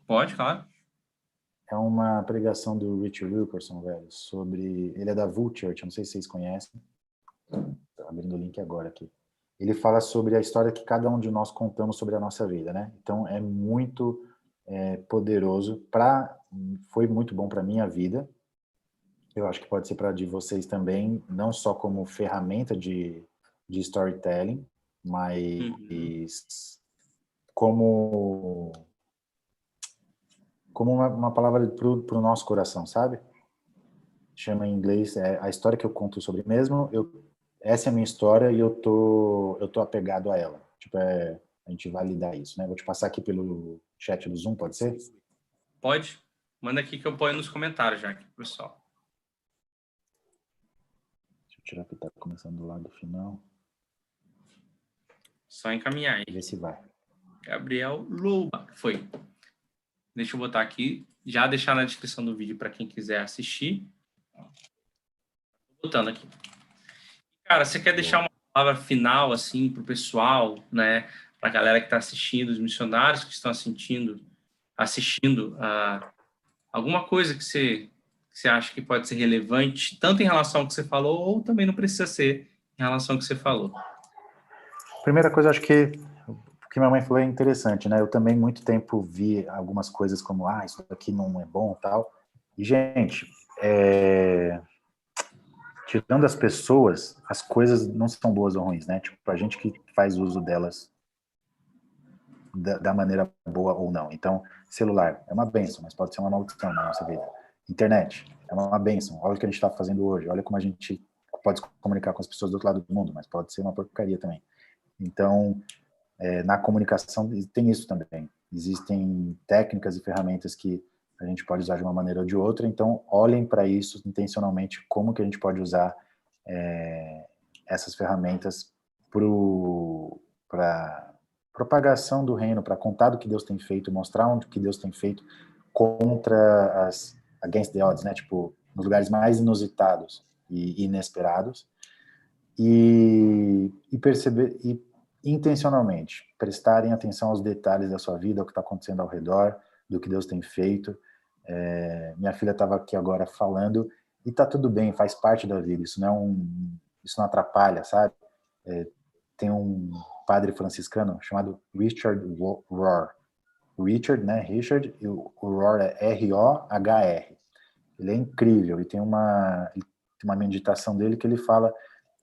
Pode, claro. É uma pregação do Rich Wilkerson, velho, sobre... Ele é da Vull Church, eu não sei se vocês conhecem. Estou abrindo o link agora aqui. Ele fala sobre a história que cada um de nós contamos sobre a nossa vida, né? Então, é muito poderoso. Foi muito bom para a minha vida. Eu acho que pode ser para de vocês também, não só como ferramenta de storytelling, mas como uma palavra para o nosso coração, sabe? Chama em inglês, a história que eu conto sobre mim mesmo. Essa é a minha história e eu tô apegado a ela. Tipo, a gente validar isso, né? Vou te passar aqui pelo chat do Zoom, pode ser? Pode. Manda aqui que eu ponho nos comentários já, aqui, pessoal. Deixa eu tirar que tá começando do lado final. Só encaminhar aí. Ver se vai. Gabriel Louba. Foi. Deixa eu botar aqui. Já deixar na descrição do vídeo para quem quiser assistir. Botando aqui. Cara, você quer deixar uma palavra final, assim, para o pessoal, né? Para a galera que está assistindo, os missionários que estão assistindo alguma coisa que você acha que pode ser relevante, tanto em relação ao que você falou, ou também não precisa ser em relação ao que você falou? Primeira coisa, acho que o que minha mãe falou é interessante, né? Eu também muito tempo vi algumas coisas como, isso aqui não é bom e tal. E, gente, tirando as pessoas, as coisas não são boas ou ruins, né? Tipo, a gente que faz uso delas da maneira boa ou não. Então, celular é uma bênção, mas pode ser uma maldição na nossa vida. Internet é uma bênção. Olha o que a gente está fazendo hoje. Olha como a gente pode se comunicar com as pessoas do outro lado do mundo, mas pode ser uma porcaria também. Então, na comunicação tem isso também. Existem técnicas e ferramentas que a gente pode usar de uma maneira ou de outra. Então, olhem para isso intencionalmente, como que a gente pode usar essas ferramentas para propagação do reino, para contar do que Deus tem feito, mostrar onde que Deus tem feito contra against the odds, né? Tipo, nos lugares mais inusitados e inesperados, e perceber, e intencionalmente prestarem atenção aos detalhes da sua vida, ao que está acontecendo ao redor, do que Deus tem feito. Minha filha estava aqui agora falando, e tá tudo bem, faz parte da vida, isso não atrapalha, sabe? Tem um padre franciscano chamado Richard Rohr. Richard, né? Richard, e o Rohr é R-O-H-R. Ele é incrível, e tem uma meditação dele que ele fala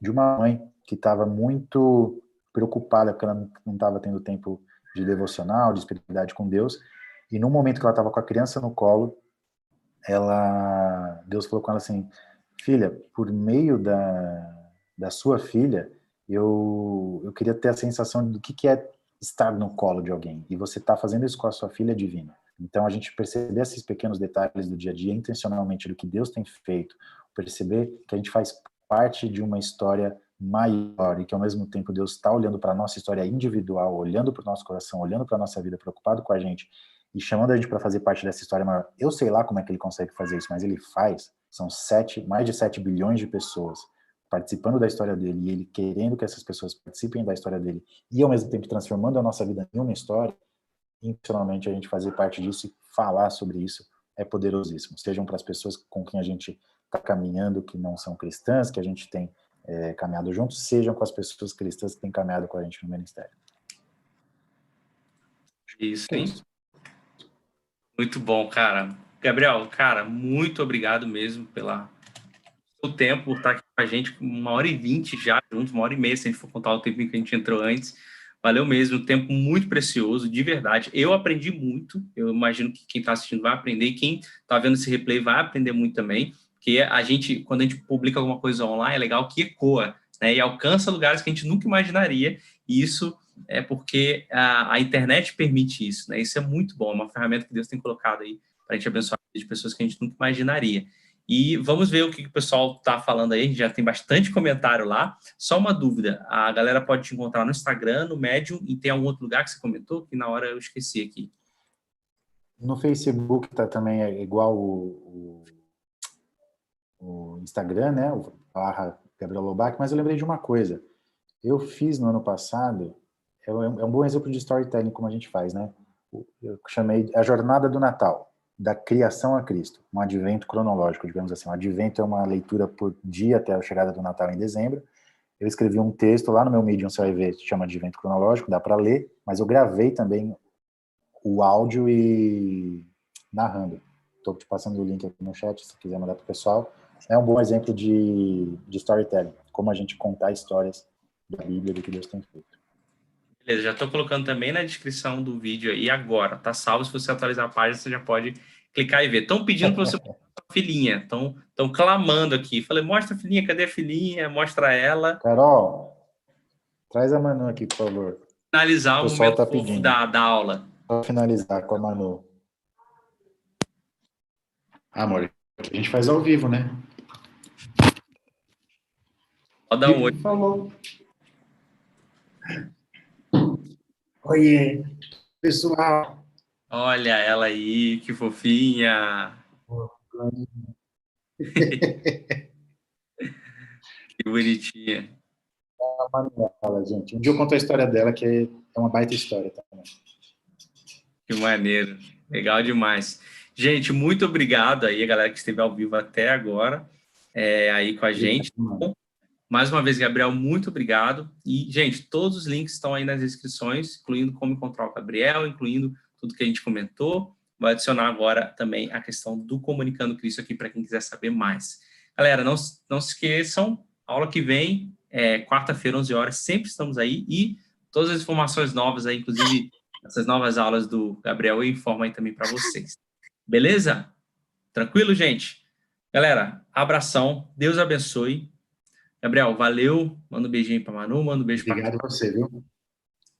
de uma mãe que estava muito preocupada porque ela não estava tendo tempo de devocional, de espiritualidade com Deus, e no momento que ela estava com a criança no colo, Deus falou com ela assim: filha, por meio da sua filha, eu queria ter a sensação do que é estar no colo de alguém, e você está fazendo isso com a sua filha divina. Então, a gente perceber esses pequenos detalhes do dia a dia, intencionalmente, do que Deus tem feito, perceber que a gente faz parte de uma história maior, e que ao mesmo tempo Deus está olhando para a nossa história individual, olhando para o nosso coração, olhando para a nossa vida, preocupado com a gente, e chamando a gente para fazer parte dessa história maior. Eu sei lá como é que ele consegue fazer isso, mas ele faz. São mais de 7 bilhões de pessoas participando da história dele, e ele querendo que essas pessoas participem da história dele, e ao mesmo tempo transformando a nossa vida em uma história. Intencionalmente a gente fazer parte disso e falar sobre isso é poderosíssimo. Sejam para as pessoas com quem a gente está caminhando, que não são cristãs, que a gente tem caminhado juntos, sejam com as pessoas cristãs que têm caminhado com a gente no ministério. Isso, hein? Muito bom, cara. Gabriel, cara, muito obrigado mesmo pelo tempo, por estar aqui com a gente, 1h20 já juntos, 1h30, se a gente for contar o tempo que a gente entrou antes. Valeu mesmo, um tempo muito precioso, de verdade. Eu aprendi muito, eu imagino que quem está assistindo vai aprender, e quem está vendo esse replay vai aprender muito também, porque quando a gente publica alguma coisa online, é legal que ecoa, né, e alcança lugares que a gente nunca imaginaria, e isso é porque a internet permite isso, né? Isso é muito bom, é uma ferramenta que Deus tem colocado aí para a gente abençoar a vida de pessoas que a gente nunca imaginaria. E vamos ver o que o pessoal está falando aí, a gente já tem bastante comentário lá. Só uma dúvida, a galera pode te encontrar no Instagram, no Medium, e tem algum outro lugar que você comentou, que na hora eu esqueci aqui. No Facebook tá também igual o Instagram, né? O barra Gabriel Lobac, mas eu lembrei de uma coisa. Eu fiz no ano passado, é um bom exemplo de storytelling como a gente faz, né? Eu chamei a Jornada do Natal, da criação a Cristo, um advento cronológico, digamos assim. Um advento é uma leitura por dia até a chegada do Natal em dezembro. Eu escrevi um texto lá no meu Medium, você vai ver, se chama Advento Cronológico, dá para ler, mas eu gravei também o áudio e narrando. Estou te passando o link aqui no chat, se quiser mandar para o pessoal. É um bom exemplo de storytelling, como a gente contar histórias da Bíblia, do que Deus tem feito. Beleza, já estou colocando também na descrição do vídeo aí agora, tá salvo, se você atualizar a página, você já pode clicar e ver. Estão pedindo para você mostrar a filhinha, estão clamando aqui. Falei, mostra a filhinha, cadê a filhinha? Mostra ela. Carol, traz a Manu aqui, por favor. Finalizar o pessoal momento tá fofo pedindo. da aula. Para finalizar com a Manu. Amor, a gente faz ao vivo, né? Pode dar um oi. Falou. Oiê, pessoal. Olha ela aí, que fofinha. Que bonitinha. A Manuela, gente. Um dia eu conto a história dela, que é uma baita história também. Que maneiro. Legal demais. Gente, muito obrigado aí, a galera que esteve ao vivo até agora, aí com a gente. Mais uma vez, Gabriel, muito obrigado. E, gente, todos os links estão aí nas descrições, incluindo como encontrar o Gabriel, incluindo tudo que a gente comentou. Vou adicionar agora também a questão do Comunicando Cristo aqui para quem quiser saber mais. Galera, não se esqueçam, aula que vem, quarta-feira, 11 horas, sempre estamos aí. E todas as informações novas aí, inclusive essas novas aulas do Gabriel, eu informo aí também para vocês. Beleza? Tranquilo, gente? Galera, abração, Deus abençoe. Gabriel, valeu. Manda um beijinho para Manu, manda um beijo para Obrigado a você, viu?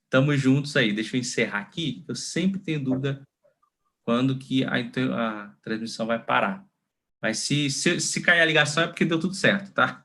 Tamo juntos aí. Deixa eu encerrar aqui. Eu sempre tenho dúvida quando que a transmissão vai parar. Mas se cair a ligação é porque deu tudo certo, tá?